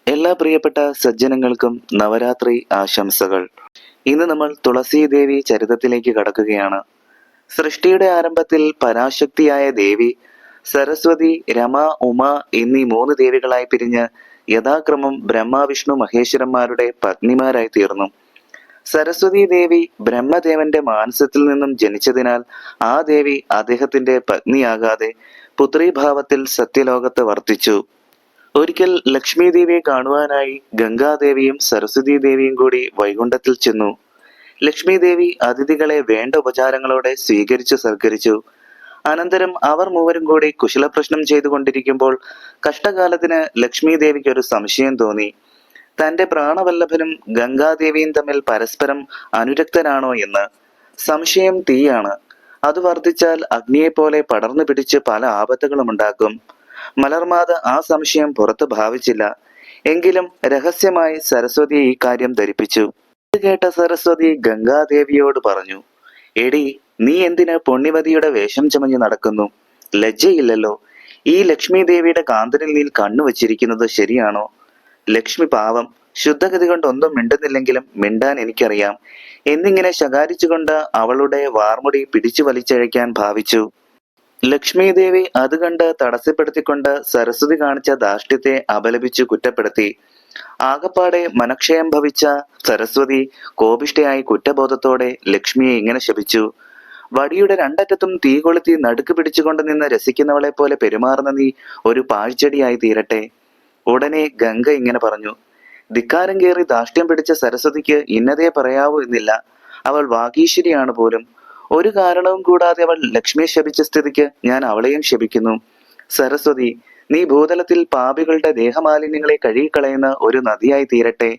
എല്ലാ പ്രിയപ്പെട്ട സജ്ജനങ്ങൾക്കും നവരാത്രി ആശംസകൾ. ഇന്ന് നമ്മൾ തുളസീ ദേവി ചരിതത്തിലേക്ക് കടക്കുകയാണ്. സൃഷ്ടിയുടെ ആരംഭത്തിൽ പരാശക്തിയായ ദേവി സരസ്വതി, രമ, ഉമ എന്നീ 3 ദേവികളായി പിരിഞ്ഞ് യഥാക്രമം ബ്രഹ്മ, വിഷ്ണു, മഹേശ്വരന്മാരുടെ പത്നിമാരായി തീർന്നു. സരസ്വതി ദേവി ബ്രഹ്മദേവന്റെ മാനസത്തിൽ നിന്നും ജനിച്ചതിനാൽ ആ ദേവി അദ്ദേഹത്തിന്റെ പത്നിയാകാതെ പുത്രീഭാവത്തിൽ സത്യലോകത്ത് വർത്തിച്ചു. ഒരിക്കൽ ലക്ഷ്മി ദേവിയെ കാണുവാനായി ഗംഗാദേവിയും സരസ്വതി ദേവിയും കൂടി വൈകുണ്ഠത്തിൽ ചെന്നു. ലക്ഷ്മി ദേവി അതിഥികളെ വേണ്ട ഉപചാരങ്ങളോടെ സ്വീകരിച്ചു സൽക്കരിച്ചു. അനന്തരം അവർ മൂവരും കൂടി കുശലപ്രശ്നം ചെയ്തുകൊണ്ടിരിക്കുമ്പോൾ കഷ്ടകാലത്തിന് ലക്ഷ്മി ദേവിക്ക് ഒരു സംശയം തോന്നി. തന്റെ പ്രാണവല്ലഭനും ഗംഗാദേവിയും തമ്മിൽ പരസ്പരം അനുരക്തരാണോ എന്ന്. സംശയം തീയാണ്. അത് വർദ്ധിച്ചാൽ അഗ്നിയെപ്പോലെ പടർന്നു പിടിച്ച് പല ആപത്തുകളും ഉണ്ടാക്കും. മലർമാത ആ സംശയം പുറത്ത് ഭാവിച്ചില്ല. എങ്കിലും രഹസ്യമായി സരസ്വതിയെ ഈ കാര്യം ധരിപ്പിച്ചു. ഇത് കേട്ട സരസ്വതി ഗംഗാദേവിയോട് പറഞ്ഞു, എടി, നീ എന്തിന് പുണ്യവതിയുടെ വേഷം ചമഞ്ഞു നടക്കുന്നു? ലജ്ജയില്ലല്ലോ. ഈ ലക്ഷ്മി ദേവിയുടെ കാന്തനിൽ നീ കണ്ണു വച്ചിരിക്കുന്നത് ശരിയാണോ? ലക്ഷ്മി പാവം, ശുദ്ധഗതി കൊണ്ട് ഒന്നും മിണ്ടുന്നില്ലെങ്കിലും മിണ്ടാൻ എനിക്കറിയാം എന്നിങ്ങനെ ശകാരിച്ചുകൊണ്ട് അവളുടെ വാർമുടി പിടിച്ചു വലിച്ചഴയ്ക്കാൻ ഭാവിച്ചു. ലക്ഷ്മി ദേവി അത് കണ്ട് തടസ്സപ്പെടുത്തിക്കൊണ്ട് സരസ്വതി കാണിച്ച ധാർഷ്ട്യത്തെ അപലപിച്ചു കുറ്റപ്പെടുത്തി. ആകപ്പാടെ മനക്ഷയം ഭവിച്ച സരസ്വതി കോപിഷ്ഠയായി കുറ്റബോധത്തോടെ ലക്ഷ്മിയെ ഇങ്ങനെ ശപിച്ചു. വടിയുടെ രണ്ടറ്റത്തും തീ കൊളുത്തി നടുക്ക് പിടിച്ചുകൊണ്ട് നിന്ന് രസിക്കുന്നവളെ പോലെ പെരുമാറുന്ന നീ ഒരു പാഴ്ചെടിയായി തീരട്ടെ. ഉടനെ ഗംഗ ഇങ്ങനെ പറഞ്ഞു, ധിക്കാരം കയറി ധാർഷ്ട്യം പിടിച്ച സരസ്വതിക്ക് ഇന്നതേ പറയാവൂ എന്നില്ല. അവൾ വാഗീശ്വരിയാണ് പോലും. ഒരു കാരണവും കൂടാതെ അവൾ ലക്ഷ്മിയെ ശപിച്ച സ്ഥിതിക്ക് ഞാൻ അവളെയും ശപിക്കുന്നു. സരസ്വതി, നീ ഭൂതലത്തിൽ പാപികളുടെ ദേഹമാലിന്യങ്ങളെ കഴുകിക്കളയുന്ന ഒരു നദിയായി തീരട്ടെ.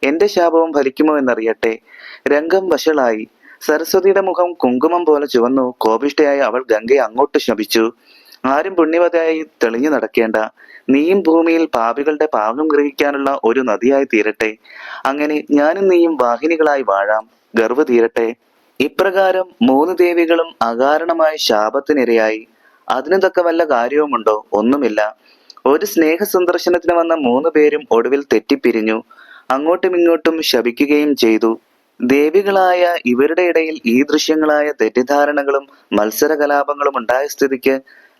എന്റെ ശാപവും ഫലിക്കുമോ എന്നറിയട്ടെ. രംഗം വഷളായി. സരസ്വതിയുടെ മുഖം കുങ്കുമം പോലെ ചുവന്നു. കോപിഷ്ഠയായി അവൾ ഗംഗയെ അങ്ങോട്ട് ശപിച്ചു. ആരും പുണ്യവതിയായി തെളിഞ്ഞു നടക്കേണ്ട. നീയും ഭൂമിയിൽ പാപികളുടെ പാപം ഗ്രഹിക്കാനുള്ള ഒരു നദിയായി തീരട്ടെ. അങ്ങനെ ഞാനും നീയും വാഹിനികളായി വാഴാം. ഗർവ് തീരട്ടെ. ഇപ്രകാരം 3 ദേവികളും അകാരണമായ ശാപത്തിനിരയായി. അതിനു തക്ക വല്ല കാര്യവുമുണ്ടോ? ഒന്നുമില്ല. ഒരു സ്നേഹ സന്ദർശനത്തിന് വന്ന 3 പേരും ഒടുവിൽ തെറ്റിപ്പിരിഞ്ഞു. അങ്ങോട്ടും ഇങ്ങോട്ടും ശപിക്കുകയും ചെയ്തു. ദേവികളായ ഇവരുടെ ഇടയിൽ ഈ ദൃശ്യങ്ങളായ തെറ്റിദ്ധാരണകളും മത്സര കലാപങ്ങളും ഉണ്ടായ സ്ഥിതിക്ക്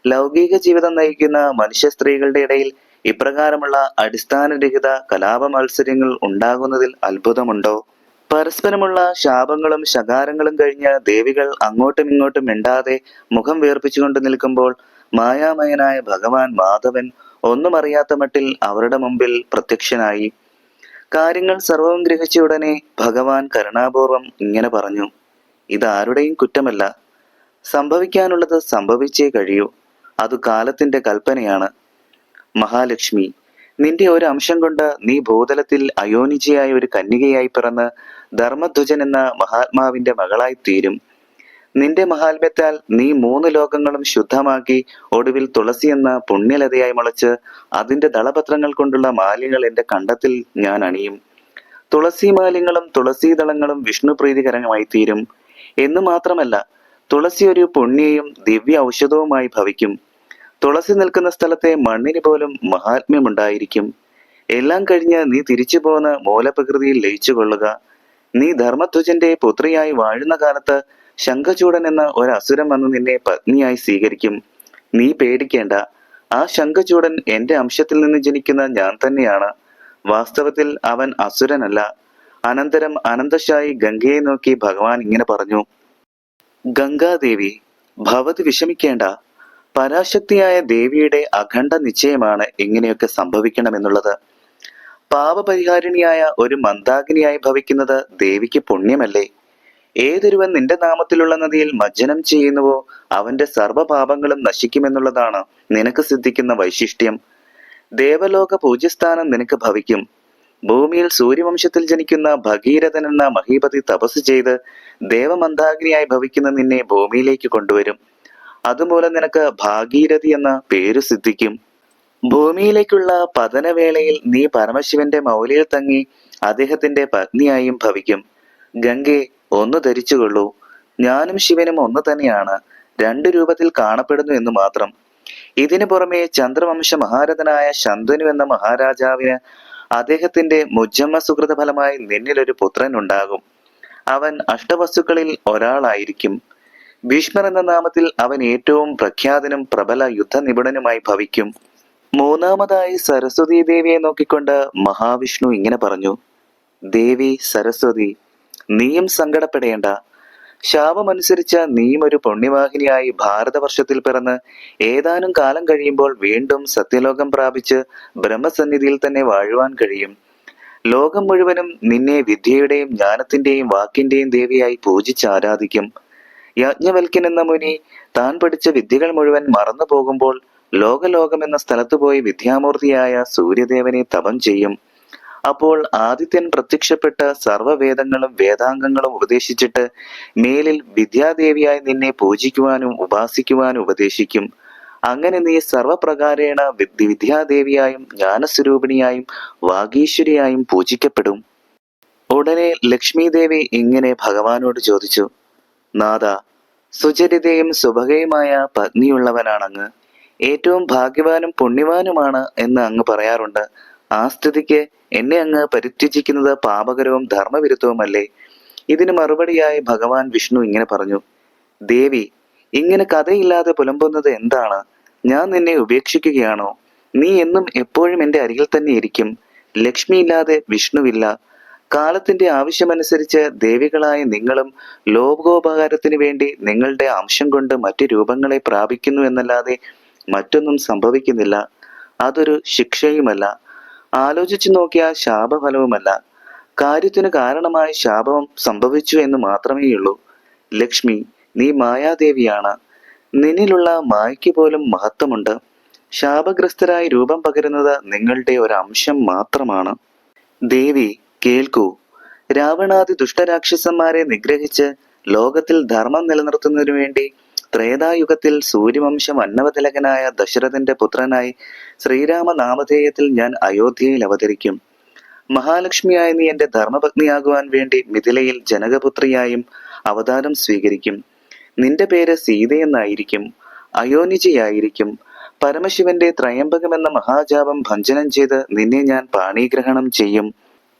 ലൗകിക ജീവിതം നയിക്കുന്ന മനുഷ്യ സ്ത്രീകളുടെ ഇടയിൽ ഇപ്രകാരമുള്ള അടിസ്ഥാനരഹിത കലാപ മത്സരങ്ങൾ ഉണ്ടാകുന്നതിൽ അത്ഭുതമുണ്ടോ? പരസ്പരമുള്ള ശാപങ്ങളും ശകാരങ്ങളും കഴിഞ്ഞ് ദേവികൾ അങ്ങോട്ടും ഇങ്ങോട്ടും മിണ്ടാതെ മുഖം വീർപ്പിച്ചുകൊണ്ട് നിൽക്കുമ്പോൾ മായാമയനായ ഭഗവാൻ മാധവൻ ഒന്നും അറിയാത്ത മട്ടിൽ അവരുടെ മുമ്പിൽ പ്രത്യക്ഷനായി. കാര്യങ്ങൾ സർവവും ഗ്രഹിച്ച ഉടനെ ഭഗവാൻ കരുണാപൂർവം ഇങ്ങനെ പറഞ്ഞു, ഇതാരുടെയും കുറ്റമല്ല. സംഭവിക്കാനുള്ളത് സംഭവിച്ചേ കഴിയൂ. അത് കാലത്തിന്റെ കൽപ്പനയാണ്. മഹാലക്ഷ്മി, നിന്റെ ഒരു അംശം കൊണ്ട് നീ ഭൂതലത്തിൽ അയോനിജയായ ഒരു കന്യകയായി പിറന്ന് ധർമ്മധ്വജൻ എന്ന മഹാത്മാവിന്റെ മകളായി തീരും. നിന്റെ മഹാത്മ്യത്താൽ നീ 3 ലോകങ്ങളും ശുദ്ധമാക്കി ഒടുവിൽ തുളസി എന്ന പുണ്യലതയായി മുളച്ച് അതിന്റെ ദളപത്രങ്ങൾ കൊണ്ടുള്ള മാല്യങ്ങൾ എന്റെ കണ്ടത്തിൽ ഞാൻ അണിയും. തുളസി മാല്യങ്ങളും തുളസീദളങ്ങളും വിഷ്ണു പ്രീതികരമായി തീരും. എന്നു മാത്രമല്ല, തുളസി ഒരു പുണ്യയും ദിവ്യ ഔഷധവുമായി ഭവിക്കും. തുളസി നിൽക്കുന്ന സ്ഥലത്തെ മണ്ണിന് പോലും മഹാത്മ്യമുണ്ടായിരിക്കും. എല്ലാം കഴിഞ്ഞ് നീ തിരിച്ചു പോന്ന് മൂലപ്രകൃതിയിൽ ലയിച്ചു കൊള്ളുക. നീ ധർമ്മധ്വജന്റെ പുത്രിയായി വാഴുന്ന കാലത്ത് ശംഖചൂടൻ എന്ന ഒരു അസുരൻ വന്ന് നിന്നെ പത്നിയായി സ്വീകരിക്കും. നീ പേടിക്കേണ്ട. ആ ശംഖചൂടൻ എന്റെ അംശത്തിൽ നിന്ന് ജനിക്കുന്ന ഞാൻ തന്നെയാണ്. വാസ്തവത്തിൽ അവൻ അസുരനല്ല. അനന്തരം അനന്തശായി ഗംഗയെ നോക്കി ഭഗവാൻ ഇങ്ങനെ പറഞ്ഞു, ഗംഗാദേവി, ഭവതി വിഷമിക്കേണ്ട. പരാശക്തിയായ ദേവിയുടെ അഖണ്ഡ നിശ്ചയമാണ് ഇങ്ങനെയൊക്കെ സംഭവിക്കണമെന്നുള്ളത്. പാപപരിഹാരിണിയായ ഒരു മന്ദാകിനിയായി ഭവിക്കുന്നത് ദേവിക്ക് പുണ്യമല്ലേ? ഏതൊരുവൻ നിന്റെ നാമത്തിലുള്ള നദിയിൽ മജ്ജനം ചെയ്യുന്നുവോ അവന്റെ സർവ്വപാപങ്ങളും നശിക്കുമെന്നുള്ളതാണ് നിനക്ക് സിദ്ധിക്കുന്ന വൈശിഷ്ട്യം. ദേവലോക പൂജ്യസ്ഥാനം നിനക്ക് ഭവിക്കും. ഭൂമിയിൽ സൂര്യവംശത്തിൽ ജനിക്കുന്ന ഭഗീരഥൻ എന്ന മഹീപതി തപസ് ചെയ്ത് ദേവമന്ദാകിനിയായി ഭവിക്കുന്ന നിന്നെ ഭൂമിയിലേക്ക് കൊണ്ടുവരും. അതുമൂലം നിനക്ക് ഭാഗീരഥി എന്ന പേരു സിദ്ധിക്കും. ഭൂമിയിലേക്കുള്ള പതനവേളയിൽ നീ പരമശിവന്റെ മൗലിയിൽ തങ്ങി അദ്ദേഹത്തിന്റെ പത്നിയായും ഭവിക്കും. ഗംഗെ, ഒന്ന് ധരിച്ചുകൊള്ളൂ. ഞാനും ശിവനും ഒന്ന് തന്നെയാണ്. 2 രൂപത്തിൽ കാണപ്പെടുന്നു എന്ന് മാത്രം. ഇതിനു പുറമെ ചന്ദ്രവംശ മഹാരഥനായ ശന്തനു എന്ന മഹാരാജാവിന് അദ്ദേഹത്തിന്റെ മുജ്ജമ്മ സുകൃത ഫലമായി നിന്നിലൊരു പുത്രൻ ഉണ്ടാകും. അവൻ അഷ്ടവസ്തുക്കളിൽ ഒരാളായിരിക്കും. ഭീഷ്മർ എന്ന നാമത്തിൽ അവൻ ഏറ്റവും പ്രഖ്യാതനും പ്രബല യുദ്ധനിപുണനുമായി ഭവിക്കും. മൂന്നാമതായി സരസ്വതി ദേവിയെ നോക്കിക്കൊണ്ട് മഹാവിഷ്ണു ഇങ്ങനെ പറഞ്ഞു: ദേവി സരസ്വതി, നീയും സങ്കടപ്പെടേണ്ട. ശാപമനുസരിച്ച നീയും ഒരു പുണ്യവാഹിനിയായി ഭാരതവർഷത്തിൽ പിറന്ന് ഏതാനും കാലം കഴിയുമ്പോൾ വീണ്ടും സത്യലോകം പ്രാപിച്ച് ബ്രഹ്മസന്നിധിയിൽ തന്നെ വാഴുവാൻ കഴിയും. ലോകം മുഴുവനും നിന്നെ വിദ്യയുടെയും ജ്ഞാനത്തിന്റെയും വാക്കിന്റെയും ദേവിയായി പൂജിച്ച് ആരാധിക്കും. യാജ്ഞവൽക്യൻ എന്ന മുനി താൻ പഠിച്ച വിദ്യകൾ മുഴുവൻ മറന്നു പോകുമ്പോൾ ലോകലോകം എന്ന സ്ഥലത്ത് പോയി വിദ്യാമൂർത്തിയായ സൂര്യദേവനെ തപം ചെയ്യും. അപ്പോൾ ആദിത്യൻ പ്രത്യക്ഷപ്പെട്ട സർവ്വവേദങ്ങളും വേദാംഗങ്ങളും ഉപദേശിച്ചിട്ട് മേലിൽ വിദ്യാദേവിയായി നിന്നെ പൂജിക്കുവാനും ഉപാസിക്കുവാനും ഉപദേശിക്കും. അങ്ങനെ നീ സർവപ്രകാരേണ വിദ്യാദേവിയായും ജ്ഞാനസ്വരൂപിണിയായും വാഗീശ്വരിയായും പൂജിക്കപ്പെടും. ഉടനെ ലക്ഷ്മി ദേവി ഇങ്ങനെ ഭഗവാനോട് ചോദിച്ചു: നാഥ, സുചരിതയും സുഭഗയുമായ പത്നിയുള്ളവനാണങ്ങ്. ഏറ്റവും ഭാഗ്യവാനും പുണ്യവാനുമാണ് എന്ന് അങ്ങ് പറയാറുണ്ട്. ആ സ്ഥിതിക്ക് എന്നെ അങ്ങ് പരിത്യജിക്കുന്നത് പാപകരവും ധർമ്മവിരുദ്ധവുമല്ലേ? ഇതിന് മറുപടിയായി ഭഗവാൻ വിഷ്ണു ഇങ്ങനെ പറഞ്ഞു: ദേവി, ഇങ്ങനെ കഥയില്ലാതെ പുലമ്പുന്നത് എന്താണ്? ഞാൻ നിന്നെ ഉപേക്ഷിക്കുകയാണോ? നീ എന്നും എപ്പോഴും എൻ്റെ അരികിൽ തന്നെ ഇരിക്കും. ലക്ഷ്മി ഇല്ലാതെ വിഷ്ണുവില്ല. കാലത്തിന്റെ ആവശ്യമനുസരിച്ച് ദേവികളായ നിങ്ങളും ലോകോപകാരത്തിന് വേണ്ടി നിങ്ങളുടെ അംശം കൊണ്ട് മറ്റു രൂപങ്ങളെ പ്രാപിക്കുന്നു എന്നല്ലാതെ മറ്റൊന്നും സംഭവിക്കുന്നില്ല. അതൊരു ശിക്ഷയുമല്ല, ആലോചിച്ചു നോക്കിയാൽ ശാപഫലവുമല്ല. കാര്യത്തിനു കാരണമായി ശാപം സംഭവിച്ചു എന്ന് മാത്രമേയുള്ളൂ. ലക്ഷ്മി, നീ മായാദേവിയാണ്. നിന്നിലുള്ള മായയ്ക്ക് പോലും മഹത്വമുണ്ട്. ശാപഗ്രസ്തരായി രൂപം പകരുന്നത് നിങ്ങളുടെ ഒരു അംശം മാത്രമാണ്. ദേവി, കേൾക്കൂ. രാവണാദി ദുഷ്ടരാക്ഷസന്മാരെ നിഗ്രഹിച്ച് ലോകത്തിൽ ധർമ്മം നിലനിർത്തുന്നതിനു വേണ്ടി ത്രേതായുഗത്തിൽ സൂര്യവംശം അന്നവതിലകനായ ദശരഥന്റെ പുത്രനായി ശ്രീരാമ നാമധേയത്തിൽ ഞാൻ അയോധ്യയിൽ അവതരിക്കും. മഹാലക്ഷ്മിയായ നീ എന്റെ ധർമ്മപത്നിയാകുവാൻ വേണ്ടി മിഥിലയിൽ ജനകപുത്രിയായും അവതാരം സ്വീകരിക്കും. നിന്റെ പേര് സീതയെന്നായിരിക്കും. അയോനിജയായിരിക്കും. പരമശിവന്റെ ത്രയംബകം എന്ന മഹാജാപം ഭഞ്ജനം ചെയ്ത് നിന്നെ ഞാൻ പാണീഗ്രഹണം ചെയ്യും.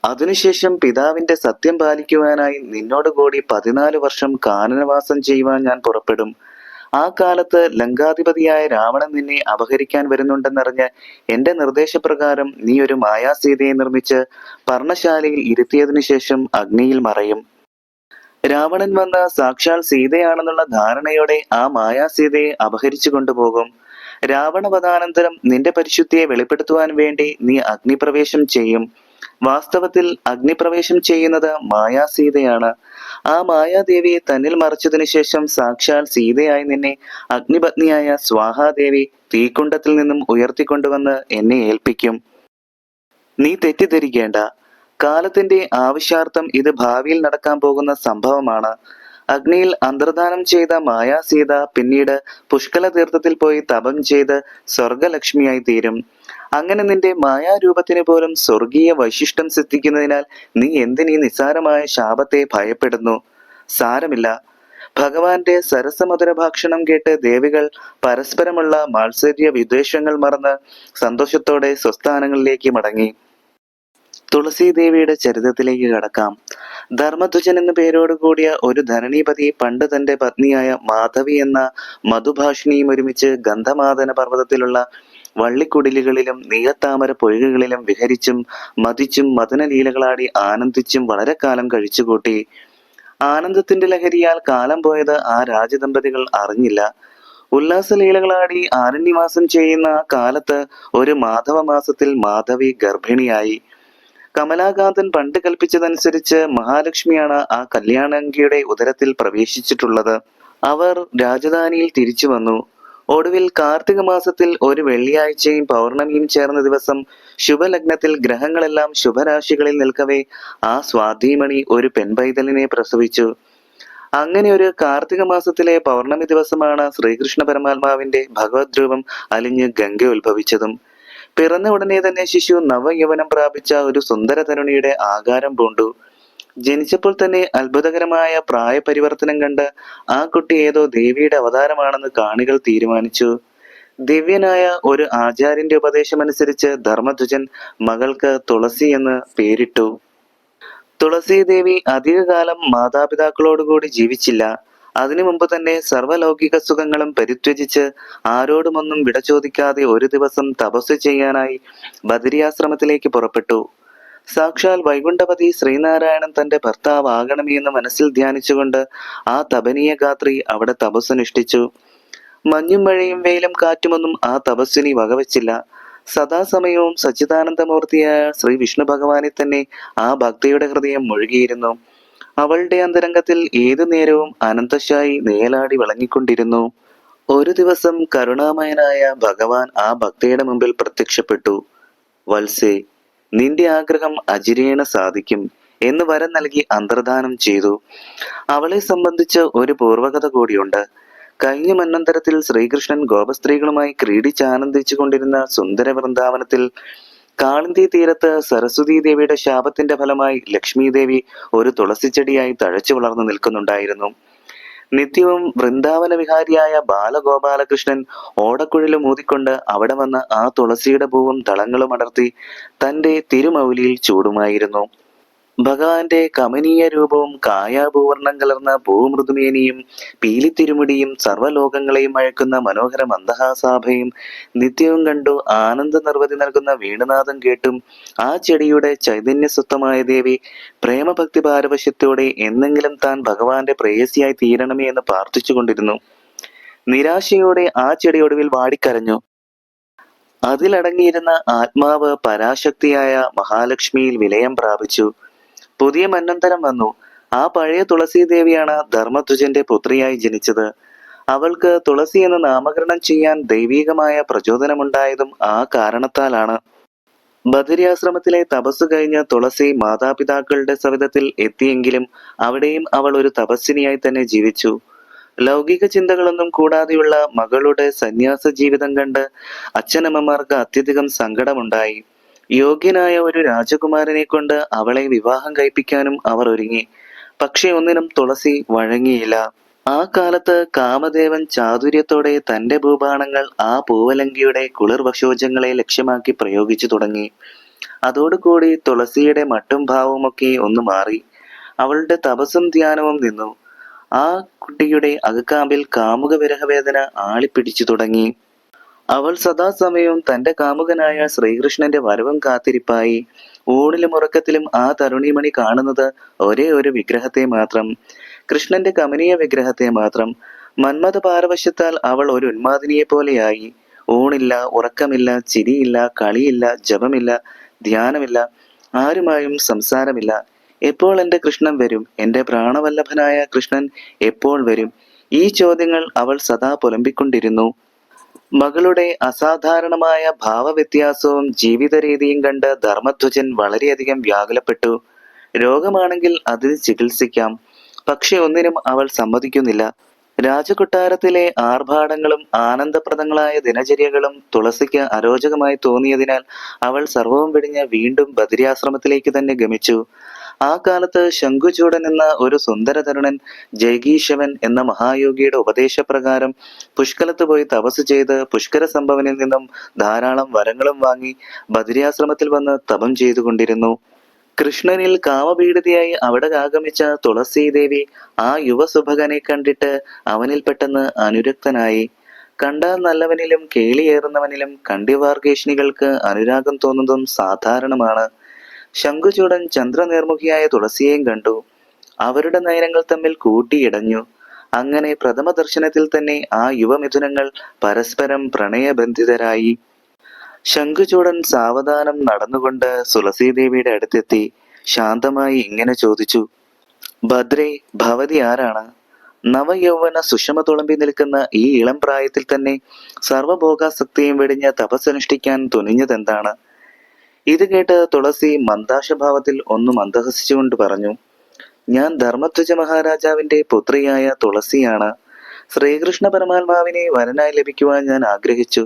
അതിനുശേഷം പിതാവിന്റെ സത്യം പാലിക്കുവാനായി നിന്നോടുകൂടി 14 വർഷം കാനനവാസം ചെയ്യുവാൻ ഞാൻ പുറപ്പെടും. ആ കാലത്ത് ലങ്കാധിപതിയായ രാവണൻ നിന്നെ അപഹരിക്കാൻ വരുന്നുണ്ടെന്നറിഞ്ഞ് എന്റെ നിർദ്ദേശപ്രകാരം നീ ഒരു മായാസീതയെ നിർമ്മിച്ച് പർണശാലയിൽ ഇരുത്തിയതിനു ശേഷം അഗ്നിയിൽ മറയും. രാവണൻ വന്ന സാക്ഷാൽ സീതയാണെന്നുള്ള ധാരണയോടെ ആ മായാസീതയെ അപഹരിച്ചു കൊണ്ടുപോകും. രാവണവധാനന്തരം നിന്റെ പരിശുദ്ധിയെ വെളിപ്പെടുത്തുവാൻ വേണ്ടി നീ അഗ്നിപ്രവേശം ചെയ്യും. വാസ്തവത്തിൽ അഗ്നിപ്രവേശം ചെയ്യുന്നത് മായാസീതയാണ്. ആ മായാദേവിയെ തന്നിൽ മറച്ചതിനു ശേഷം സാക്ഷാൽ സീതയായി നിന്നെ അഗ്നിപത്നിയായ സ്വാഹാദേവി തീക്കുണ്ടത്തിൽ നിന്നും ഉയർത്തിക്കൊണ്ടുവന്ന് എന്നെ ഏൽപ്പിക്കും. നീ തെറ്റിദ്ധരിക്കേണ്ട. കാലത്തിന്റെ ആവശ്യാർത്ഥം ഇത് ഭാവിയിൽ നടക്കാൻ പോകുന്ന സംഭവമാണ്. അഗ്നിയിൽ അന്തർധാനം ചെയ്ത മായാസീത പിന്നീട് പുഷ്കല തീർത്ഥത്തിൽ പോയി തപം ചെയ്ത് സ്വർഗലക്ഷ്മിയായി തീരും. അങ്ങനെ നിന്റെ മായാരൂപത്തിന് പോലും സ്വർഗീയ വൈശിഷ്ട്യം സിദ്ധിക്കുന്നതിനാൽ നീ എന്തിനീ നിസ്സാരമായ ശാപത്തെ ഭയപ്പെടുന്നു? സാരമില്ല. ഭഗവാന്റെ സരസമധുര ഭാഷണം കേട്ട് ദേവികൾ പരസ്പരമുള്ള മാത്സര്യ വിദ്വേഷങ്ങൾ മറന്ന് സന്തോഷത്തോടെ സ്വസ്ഥാനങ്ങളിലേക്ക് മടങ്ങി. തുളസീദേവിയുടെ ചരിത്രത്തിലേക്ക് കടക്കാം. ധർമ്മധ്വജൻ എന്ന പേരോട് കൂടിയ ഒരു ധരണീപതി പണ്ട് തന്റെ പത്നിയായ മാധവി എന്ന മധുഭാഷിണിയും ഒരുമിച്ച് ഗന്ധമാദന പർവ്വതത്തിലുള്ള വള്ളിക്കുടിലുകളിലും നീലത്താമര പൊയ്കകളിലും വിഹരിച്ചും മതിച്ചും മദനലീലകളാടി ആനന്ദിച്ചും വളരെ കാലം കഴിച്ചുകൂട്ടി. ആനന്ദത്തിന്റെ ലഹരിയാൽ കാലം പോയത് ആ രാജദമ്പതികൾ അറിഞ്ഞില്ല. ഉല്ലാസലീലകളാടി ആരണ്യവാസം ചെയ്യുന്ന ആ കാലത്ത് ഒരു മാധവമാസത്തിൽ മാധവി ഗർഭിണിയായി. കമലാകാന്തൻ പണ്ട് കൽപ്പിച്ചതനുസരിച്ച് മഹാലക്ഷ്മിയാണ് ആ കല്യാണാംഗിയുടെ ഉദരത്തിൽ പ്രവേശിച്ചിട്ടുള്ളത്. അവർ രാജധാനിയിൽ തിരിച്ചു വന്നു. ഒടുവിൽ കാർത്തിക മാസത്തിൽ ഒരു വെള്ളിയാഴ്ചയും പൗർണമിയും ചേർന്ന ദിവസം ശുഭലഗ്നത്തിൽ ഗ്രഹങ്ങളെല്ലാം ശുഭരാശികളിൽ നിൽക്കവേ ആ സ്വാധീമണി ഒരു പെൺപൈതലിനെ പ്രസവിച്ചു. അങ്ങനെ ഒരു കാർത്തിക മാസത്തിലെ പൗർണമി ദിവസമാണ് ശ്രീകൃഷ്ണ പരമാത്മാവിന്റെ ഭഗവത് രൂപം അലിഞ്ഞ് ഗംഗ ഉത്ഭവിച്ചതും. പിറന്ന ഉടനെ തന്നെ ശിശു നവയൗവനം പ്രാപിച്ച ഒരു സുന്ദര തരുണിയുടെ ആകാരം പൂണ്ടു. ജനിച്ചപ്പോൾ തന്നെ അത്ഭുതകരമായ പ്രായപരിവർത്തനം കണ്ട് ആ കുട്ടി ഏതോ ദേവിയുടെ അവതാരമാണെന്ന് കാണികൾ തീരുമാനിച്ചു. ദിവ്യനായ ഒരു ആചാര്യന്റെ ഉപദേശമനുസരിച്ച് ധർമ്മധ്വജൻ മകൾക്ക് തുളസി എന്ന് പേരിട്ടു. തുളസീദേവി അധികകാലം മാതാപിതാക്കളോടുകൂടി ജീവിച്ചില്ല. അതിനു മുമ്പ് തന്നെ സർവ്വലൗകിക സുഖങ്ങളും പരിത്യജിച്ച് ആരോടുമൊന്നും വിട ചോദിക്കാതെ ഒരു ദിവസം തപസ്സു ചെയ്യാനായി ബദരിയാശ്രമത്തിലേക്ക് പുറപ്പെട്ടു. സാക്ഷാൽ വൈകുണ്ഠപതി ശ്രീനാരായണൻ തന്റെ ഭർത്താവാകണമേ എന്ന് മനസ്സിൽ ധ്യാനിച്ചുകൊണ്ട് ആ തപനീയ ഗാത്രി അവിടെ തപസ്സനുഷ്ഠിച്ചു. മഞ്ഞും മഴയും വെയിലും കാറ്റുമൊന്നും ആ തപസ്വിനി വകവച്ചില്ല. സദാസമയവും സച്ചിദാനന്ദമൂർത്തിയായ ശ്രീ വിഷ്ണു ഭഗവാനെ തന്നെ ആ ഭക്തിയുടെ ഹൃദയം മുഴുകിയിരുന്നു. അവളുടെ അന്തരംഗത്തിൽ ഏതു നേരവും അനന്തശായി നിഴലാടി വിളങ്ങിക്കൊണ്ടിരുന്നു. ഒരു ദിവസം കരുണാമയനായ ഭഗവാൻ ആ ഭക്തയുടെ മുമ്പിൽ പ്രത്യക്ഷപ്പെട്ടു. വത്സേ, നിന്റെ ആഗ്രഹം അചിരേണ സാധിക്കും എന്ന് വരം നൽകി അന്തർദാനം ചെയ്തു. അവളെ സംബന്ധിച്ച് ഒരു പൂർവകഥ കൂടിയുണ്ട്. കഴിഞ്ഞ മന്വന്തരത്തിൽ ശ്രീകൃഷ്ണൻ ഗോപസ്ത്രീകളുമായി ക്രീഡിച്ചാനന്ദിച്ചു കൊണ്ടിരുന്ന സുന്ദര വൃന്ദാവനത്തിൽ കാളിന്തി തീരത്ത് സരസ്വതീ ദേവിയുടെ ശാപത്തിന്റെ ഫലമായി ലക്ഷ്മി ദേവി ഒരു തുളസിച്ചെടിയായി തഴച്ചു വളർന്നു നിൽക്കുന്നുണ്ടായിരുന്നു. നിത്യവും വൃന്ദാവന വിഹാരിയായ ബാലഗോപാലകൃഷ്ണൻ ഓടക്കുഴലും ഊതിക്കൊണ്ട് അവിടെ വന്ന് ആ തുളസിയുടെ പൂവും ദളങ്ങളും അടർത്തി തന്റെ തിരുമൗലിയിൽ ചൂടുമായിരുന്നു. ഭഗവാന്റെ കമനീയ രൂപവും കായാഭൂവർണം കലർന്ന പൂമൃദുമേനിയും പീലിത്തിരുമുടിയും സർവ്വലോകങ്ങളെയും അഴക്കുന്ന മനോഹര മന്ദഹാസാഭയും നിത്യവും കണ്ടു ആനന്ദ നിർവൃതി നൽകുന്ന വീണുനാദം കേട്ടും ആ ചെടിയുടെ ചൈതന്യസ്വത്വമായ ദേവി പ്രേമഭക്തി പാരവശ്യത്തോടെ എന്നെങ്കിലും താൻ ഭഗവാന്റെ പ്രേയസിയായി തീരണമേ എന്ന് പ്രാർത്ഥിച്ചു കൊണ്ടിരുന്നു. നിരാശയോടെ ആ ചെടി ഒടുവിൽ വാടിക്കരഞ്ഞു. അതിലടങ്ങിയിരുന്ന ആത്മാവ് പരാശക്തിയായ മഹാലക്ഷ്മിയിൽ വിലയം പ്രാപിച്ചു. പുതിയ മന്വന്തരം വന്നു. ആ പഴയ തുളസീദേവിയാണ് ധർമ്മധ്വജന്റെ പുത്രിയായി ജനിച്ചത്. അവൾക്ക് തുളസി എന്ന് നാമകരണം ചെയ്യാൻ ദൈവീകമായ പ്രചോദനമുണ്ടായതും ആ കാരണത്താലാണ്. ബദരിയാശ്രമത്തിലെ തപസ് കഴിഞ്ഞ് തുളസി മാതാപിതാക്കളുടെ സവിധത്തിൽ എത്തിയെങ്കിലും അവിടെയും അവൾ ഒരു തപസ്വിനിയായി തന്നെ ജീവിച്ചു. ലൗകിക ചിന്തകളൊന്നും കൂടാതെയുള്ള മകളുടെ സന്യാസ ജീവിതം കണ്ട് അച്ഛനമ്മമാർക്ക് അത്യധികം സങ്കടമുണ്ടായി. യോഗ്യനായ ഒരു രാജകുമാരനെ കൊണ്ട് അവളെ വിവാഹം കഴിപ്പിക്കാനും അവർ ഒരുങ്ങി. പക്ഷെ ഒന്നിനും തുളസി വഴങ്ങിയില്ല. ആ കാലത്ത് കാമദേവൻ ചാതുര്യത്തോടെ തന്റെ ഭൂപാണങ്ങൾ ആ പൂവലങ്കിയുടെ കുളിർവശോജങ്ങളെ ലക്ഷ്യമാക്കി പ്രയോഗിച്ചു തുടങ്ങി. അതോടുകൂടി തുളസിയുടെ മട്ടും ഭാവവുമൊക്കെ ഒന്ന് മാറി. അവളുടെ തപസ്സും ധ്യാനവും നിന്നു. ആ കുട്ടിയുടെ അകക്കാമ്പിൽ കാമുക വിരഹവേദന ആളിപ്പിടിച്ചു തുടങ്ങി. അവൾ സദാസമയവും തന്റെ കാമുകനായ ശ്രീകൃഷ്ണന്റെ വരവും കാത്തിരിപ്പായി. ഊണിലും ഉറക്കത്തിലും ആ തരുണിമണി കാണുന്നത് ഒരേ ഒരു വിഗ്രഹത്തെ മാത്രം, കൃഷ്ണന്റെ കമനീയ വിഗ്രഹത്തെ മാത്രം. മന്മഥ പാരവശ്യത്താൽ അവൾ ഒരു ഉന്മാദിനിയെ പോലെയായി. ഊണില്ല, ഉറക്കമില്ല, ചിരിയില്ല, കളിയില്ല, ജപമില്ല, ധ്യാനമില്ല, ആരുമായും സംസാരമില്ല. എപ്പോൾ എൻ്റെ കൃഷ്ണൻ വരും? എൻ്റെ പ്രാണവല്ലഭനായ കൃഷ്ണൻ എപ്പോൾ വരും? ഈ ചോദ്യങ്ങൾ അവൾ സദാ പുലമ്പിക്കൊണ്ടിരുന്നു. മകളുടെ അസാധാരണമായ ഭാവവ്യത്യാസവും ജീവിത രീതിയും കണ്ട് ധർമ്മധ്വജൻ വളരെയധികം വ്യാകുലപ്പെട്ടു. രോഗമാണെങ്കിൽ അതിന് ചികിത്സിക്കാം, പക്ഷെ ഒന്നിനും അവൾ സമ്മതിക്കുന്നില്ല. രാജകൊട്ടാരത്തിലെ ആർഭാടങ്ങളും ആനന്ദപ്രദങ്ങളായ ദിനചര്യകളും തുളസിക്ക് അരോചകമായി തോന്നിയതിനാൽ അവൾ സർവവും വെടിഞ്ഞ് വീണ്ടും ബദരിയാശ്രമത്തിലേക്ക് തന്നെ ഗമിച്ചു. ആ കാലത്ത് ശംഖുചൂടൻ എന്ന ഒരു സുന്ദര തരുണൻ ജൈഗീശവൻ എന്ന മഹായോഗിയുടെ ഉപദേശപ്രകാരം പുഷ്കലത്ത് പോയി തപസ് ചെയ്ത് പുഷ്കര സംഭവനിൽ നിന്നും ധാരാളം വരങ്ങളും വാങ്ങി ബദരിയാശ്രമത്തിൽ വന്ന് തപം ചെയ്തുകൊണ്ടിരുന്നു. കൃഷ്ണനിൽ കാമപീഡിതയായി അവിടെ ആഗമിച്ച തുളസീദേവി ആ യുവസുഭകനെ കണ്ടിട്ട് അവനിൽ പെട്ടെന്ന് അനുരക്തനായി. കണ്ടാൽ നല്ലവനിലും കേളിയേറുന്നവനിലും കണ്ഠ്യവാർഗേഷിണികൾക്ക് അനുരാഗം തോന്നുന്നതും സാധാരണമാണ്. ശംഖുചൂടൻ ചന്ദ്രനിർമുഖിയായ തുളസിയെയും കണ്ടു. അവരുടെ നയനങ്ങൾ തമ്മിൽ കൂട്ടിയിടഞ്ഞു. അങ്ങനെ പ്രഥമ ദർശനത്തിൽ തന്നെ ആ യുവമിഥുനങ്ങൾ പരസ്പരം പ്രണയബന്ധിതരായി. ശംഖുചൂടൻ സാവധാനം നടന്നുകൊണ്ട് തുളസീദേവിയുടെ അടുത്തെത്തി ശാന്തമായി ഇങ്ങനെ ചോദിച്ചു: ഭദ്രേ, ഭവതി ആരാണ്? നവയൗവന സുഷമ തുളമ്പി നിൽക്കുന്ന ഈ ഇളം പ്രായത്തിൽ തന്നെ സർവഭോഗാസക്തിയും വെടിഞ്ഞ് തപസ്സനുഷ്ഠിക്കാൻ തുനിഞ്ഞതെന്താണ്? ഇത് കേട്ട് തുളസി മന്ദാശഭാവത്തിൽ ഒന്ന് മന്ദഹസിച്ചുകൊണ്ട് പറഞ്ഞു: ഞാൻ ധർമ്മധ്വജ മഹാരാജാവിന്റെ പുത്രിയായ തുളസിയാണ്. ശ്രീകൃഷ്ണ പരമാത്മാവിനെ വരനായി ലഭിക്കുവാൻ ഞാൻ ആഗ്രഹിച്ചു.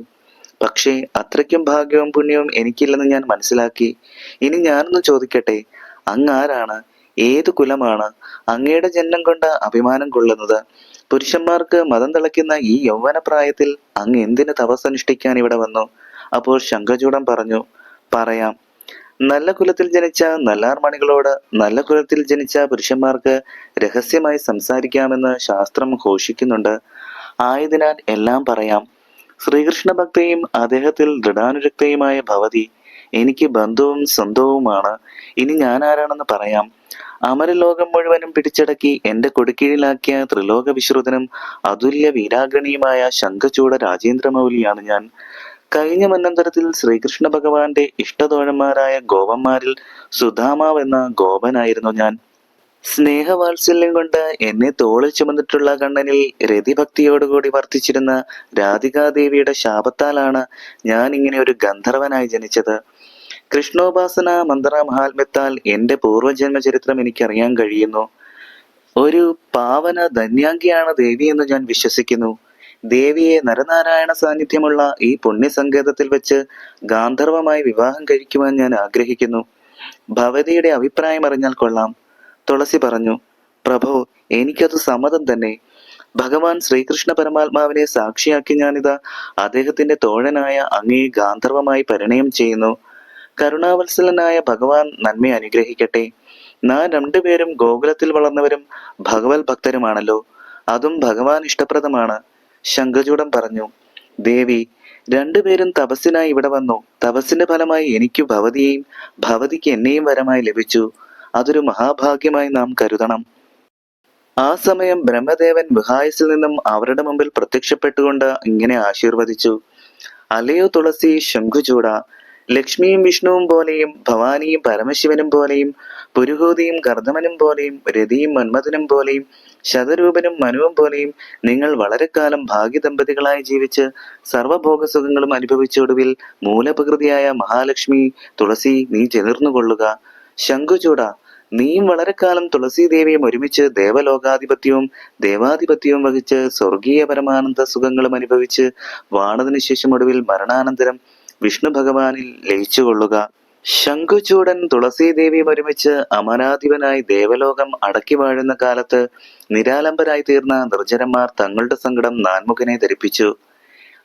പക്ഷേ അത്രയ്ക്കും ഭാഗ്യവും പുണ്യവും എനിക്കില്ലെന്ന് ഞാൻ മനസ്സിലാക്കി. ഇനി ഞാനൊന്ന് ചോദിക്കട്ടെ, അങ്ങ് ആരാണ്? ഏതു കുലമാണ് അങ്ങയുടെ ജന്മം കൊണ്ട് അഭിമാനം കൊള്ളുന്നത്? പുരുഷന്മാർക്ക് മതം തിളയ്ക്കുന്ന ഈ യൗവന പ്രായത്തിൽ അങ്ങ് എന്തിന് തപസ്സനുഷ്ഠിക്കാൻ ഇവിടെ വന്നു? അപ്പോൾ ശംഖചൂഡൻ പറഞ്ഞു, പറയാം. നല്ല കുലത്തിൽ ജനിച്ച നല്ലാർമണികളോട് നല്ല കുലത്തിൽ ജനിച്ച പുരുഷന്മാർക്ക് രഹസ്യമായി സംസാരിക്കാമെന്ന് ശാസ്ത്രം ഘോഷിക്കുന്നുണ്ട്. ആയതിനാൽ എല്ലാം പറയാം. ശ്രീകൃഷ്ണ ഭക്തയും അദ്ദേഹത്തിൽ ദൃഢാനുരക്തയുമായ ഭവതി എനിക്ക് ബന്ധുവും സ്വന്തവുമാണ്. ഇനി ഞാൻ ആരാണെന്ന് പറയാം. അമരലോകം മുഴുവനും പിടിച്ചടക്കി എന്റെ കൊടുക്കീഴിലാക്കിയ ത്രിലോക വിശ്രുതനും അതുല്യ വീരാഗ്രണിയുമായ ശംഖചൂഡ രാജേന്ദ്രമൗലിയാണ് ഞാൻ. കഴിഞ്ഞ മന്വന്തരത്തിൽ ശ്രീകൃഷ്ണ ഭഗവാന്റെ ഇഷ്ടതോഴന്മാരായ ഗോപന്മാരിൽ സുധാമാവ് എന്ന ഗോപനായിരുന്നു ഞാൻ. സ്നേഹവാത്സല്യം കൊണ്ട് എന്നെ തോളിൽ ചുമന്നിട്ടുള്ള കണ്ണനിൽ രതിഭക്തിയോടുകൂടി വർത്തിച്ചിരുന്ന രാധികാദേവിയുടെ ശാപത്താലാണ് ഞാൻ ഇങ്ങനെ ഒരു ഗന്ധർവനായി ജനിച്ചത്. കൃഷ്ണോപാസന മന്ത്ര മഹാത്മ്യത്താൽ എന്റെ പൂർവജന്മ ചരിത്രം എനിക്കറിയാൻ കഴിയുന്നു. ഒരു പാവന ധന്യാംഗിയാണ് ദേവി എന്ന് ഞാൻ വിശ്വസിക്കുന്നു. ദേവിയെ നരനാരായണ സാന്നിധ്യമുള്ള ഈ പുണ്യസങ്കേതത്തിൽ വെച്ച് ഗാന്ധർവമായി വിവാഹം കഴിക്കുവാൻ ഞാൻ ആഗ്രഹിക്കുന്നു. ഭവതിയുടെ അഭിപ്രായം അറിഞ്ഞാൽ കൊള്ളാം. തുളസി പറഞ്ഞു, പ്രഭു, എനിക്കത് സമ്മതം തന്നെ. ഭഗവാൻ ശ്രീകൃഷ്ണ പരമാത്മാവിനെ സാക്ഷിയാക്കി ഞാനിതാ അദ്ദേഹത്തിന്റെ തോഴനായ അങ്ങയെ ഗാന്ധർവമായി പരിണയം ചെയ്യുന്നു. കരുണാവത്സലനായ ഭഗവാൻ നന്മ അനുഗ്രഹിക്കട്ടെ. നാം രണ്ടുപേരും ഗോകുലത്തിൽ വളർന്നവരും ഭഗവത് ഭക്തരുമാണല്ലോ. അതും ഭഗവാൻ ഇഷ്ടപ്രദമാണ്. ശംഖചൂഡൻ പറഞ്ഞു, ദേവി, രണ്ടുപേരും തപസ്സിനായി ഇവിടെ വന്നു. തപസ്സിന്റെ ഫലമായി എനിക്ക് ഭവതിയെയും ഭവതിക്ക് എന്നെയും വരമായി ലഭിച്ചു. അതൊരു മഹാഭാഗ്യമായി നാം കരുതണം. ആ സമയം ബ്രഹ്മദേവൻ വിഹായസിൽ നിന്നും അവരുടെ മുമ്പിൽ പ്രത്യക്ഷപ്പെട്ടുകൊണ്ട് ഇങ്ങനെ ആശീർവദിച്ചു, അല്ലയോ തുളസി ശംഖുചൂഡ, ലക്ഷ്മിയും വിഷ്ണുവും പോലെയും ഭവാനിയും പരമശിവനും പോലെയും പുരുഹൂതിയും കർദമനും പോലെയും രതിയും മന്മഥനും പോലെയും ശതരൂപനും മനുവും പോലെയും നിങ്ങൾ വളരെ കാലം ഭാഗ്യദമ്പതികളായി ജീവിച്ച് സർവഭോഗസുഖങ്ങളും അനുഭവിച്ചൊടുവിൽ മൂലപ്രകൃതിയായ മഹാലക്ഷ്മി തുളസി നീ ചെതിർന്നുകൊള്ളുക. ശംഖുചൂഡ, നീയും വളരെ കാലം തുളസി ദേവിയും ഒരുമിച്ച് ദേവലോകാധിപത്യവും ദേവാധിപത്യവും വഹിച്ച് സ്വർഗീയ പരമാനന്ദ സുഖങ്ങളും അനുഭവിച്ച് വാണതിനു ശേഷം ഒടുവിൽ മരണാനന്തരം വിഷ്ണു ഭഗവാനിൽ ലയിച്ചുകൊള്ളുക. ശംഖുചൂഡൻ തുളസീദേവിയും ഒരുമിച്ച് അമരാധിപനായി ദേവലോകം അടക്കി വാഴുന്ന കാലത്ത് നിരാലംബരായി തീർന്ന നിർജ്ജരന്മാർ തങ്ങളുടെ സങ്കടം നാൻമുഖനെ ധരിപ്പിച്ചു.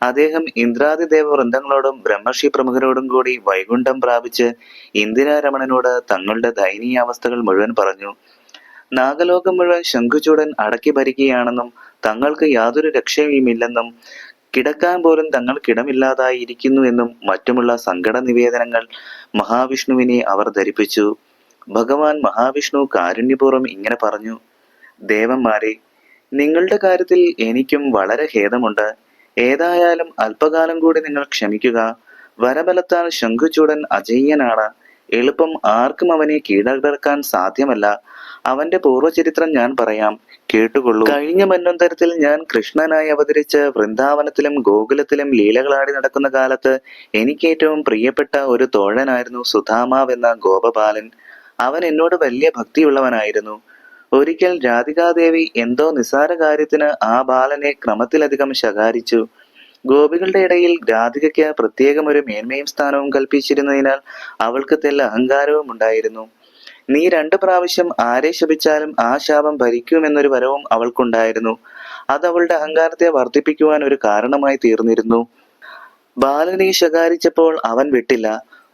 അദ്ദേഹം ഇന്ദ്രാദി ദേവവൃന്ദങ്ങളോടും ബ്രഹ്മർഷി പ്രമുഖരോടും കൂടി വൈകുണ്ഠം പ്രാപിച്ച് ഇന്ദിരാരമണനോട് തങ്ങളുടെ ദയനീയാവസ്ഥകൾ മുഴുവൻ പറഞ്ഞു. നാഗലോകം മുഴുവൻ ശംഖുചൂഡൻ അടക്കി ഭരിക്കുകയാണെന്നും തങ്ങൾക്ക് യാതൊരു രക്ഷയുമില്ലെന്നും കിടക്കാൻ പോലും തങ്ങൾക്കിടമില്ലാതായിരിക്കുന്നു എന്നും മറ്റുമുള്ള സങ്കട നിവേദനങ്ങൾ മഹാവിഷ്ണുവിനെ അവർ ധരിപ്പിച്ചു. ഭഗവാൻ മഹാവിഷ്ണു കാരുണ്യപൂർവ്വം ഇങ്ങനെ പറഞ്ഞു, ദേവന്മാരെ, നിങ്ങളുടെ കാര്യത്തിൽ എനിക്കും വളരെ ഖേദമുണ്ട്. ഏതായാലും അല്പകാലം കൂടി നിങ്ങൾ ക്ഷമിക്കുക. വരബലത്താൽ ശംഖുചൂഡൻ അജയ്യനാണ്. എളുപ്പം ആർക്കും അവനെ കീഴടക്കാൻ സാധ്യമല്ല. അവന്റെ പൂർവ്വചരിത്രം ഞാൻ പറയാം, കേട്ടുകൊള്ളൂ. കഴിഞ്ഞ മന്വന്തരത്തിൽ ഞാൻ കൃഷ്ണനായി അവതരിച്ച് വൃന്ദാവനത്തിലും ഗോകുലത്തിലും ലീലകളാടി നടക്കുന്ന കാലത്ത് എനിക്ക് ഏറ്റവും പ്രിയപ്പെട്ട ഒരു തോഴനായിരുന്നു സുധാമാവ് എന്ന ഗോപബാലൻ. അവൻ എന്നോട് വലിയ ഭക്തിയുള്ളവനായിരുന്നു. ഒരിക്കൽ രാധികാദേവി എന്തോ നിസ്സാര കാര്യത്തിന് ആ ബാലനെ ക്രമത്തിലധികം ശകാരിച്ചു. ഗോപികളുടെ ഇടയിൽ രാധികയ്ക്ക് പ്രത്യേകം ഒരു മേന്മയും സ്ഥാനവും കൽപ്പിച്ചിരുന്നതിനാൽ അവൾക്ക് തെല്ല അഹങ്കാരവും ഉണ്ടായിരുന്നു. നീ 2 പ്രാവശ്യം ആരെ ശപിച്ചാലും ആ ശാപം ഭരിക്കുമെന്നൊരു വരവും അവൾക്കുണ്ടായിരുന്നു. അത് അവളുടെ അഹങ്കാരത്തെ വർദ്ധിപ്പിക്കുവാൻ ഒരു കാരണമായി തീർന്നിരുന്നു. ബാലനെ ശകാരിച്ചപ്പോൾ അവൻ വിട്ടില്ല.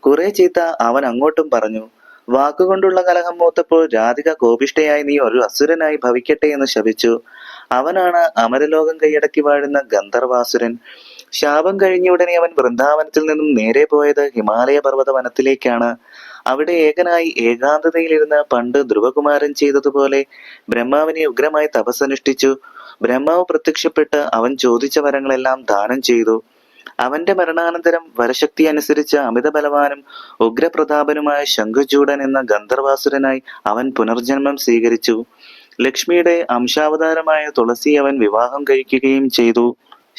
കുറെ ചീത്ത അവൻ അങ്ങോട്ടും പറഞ്ഞു. വാക്കുകൊണ്ടുള്ള കലഹം മൂത്തപ്പോൾ രാധിക കോപിഷ്ഠയായി നീ ഒരു അസുരനായി ഭവിക്കട്ടെ എന്ന് ശപിച്ചു. അവനാണ് അമരലോകം കൈയടക്കി വാഴുന്ന ഗന്ധർവാസുരൻ. ശാപം കഴിഞ്ഞ ഉടനെ അവൻ വൃന്ദാവനത്തിൽ നിന്നും നേരെ പോയത് ഹിമാലയ പർവ്വത വനത്തിലേക്കാണ്. അവിടെ ഏകനായി ഏകാന്തതയിലിരുന്ന് പണ്ട് ധ്രുവകുമാരൻ ചെയ്തതുപോലെ ബ്രഹ്മാവിനെ ഉഗ്രമായി തപസ്സനുഷ്ഠിച്ചു. ബ്രഹ്മാവ് പ്രത്യക്ഷപ്പെട്ട് അവൻ ചോദിച്ച വരങ്ങളെല്ലാം ദാനം ചെയ്തു. അവന്റെ മരണാനന്തരം വരശക്തി അനുസരിച്ച് അമിതബലവാനും ഉഗ്രപ്രതാപനുമായ ശംഖുചൂഡൻ എന്ന ഗന്ധർവാസുരനായി അവൻ പുനർജന്മം സ്വീകരിച്ചു. ലക്ഷ്മിയുടെ അംശാവതാരമായ തുളസി അവൻ വിവാഹം കഴിക്കുകയും ചെയ്തു.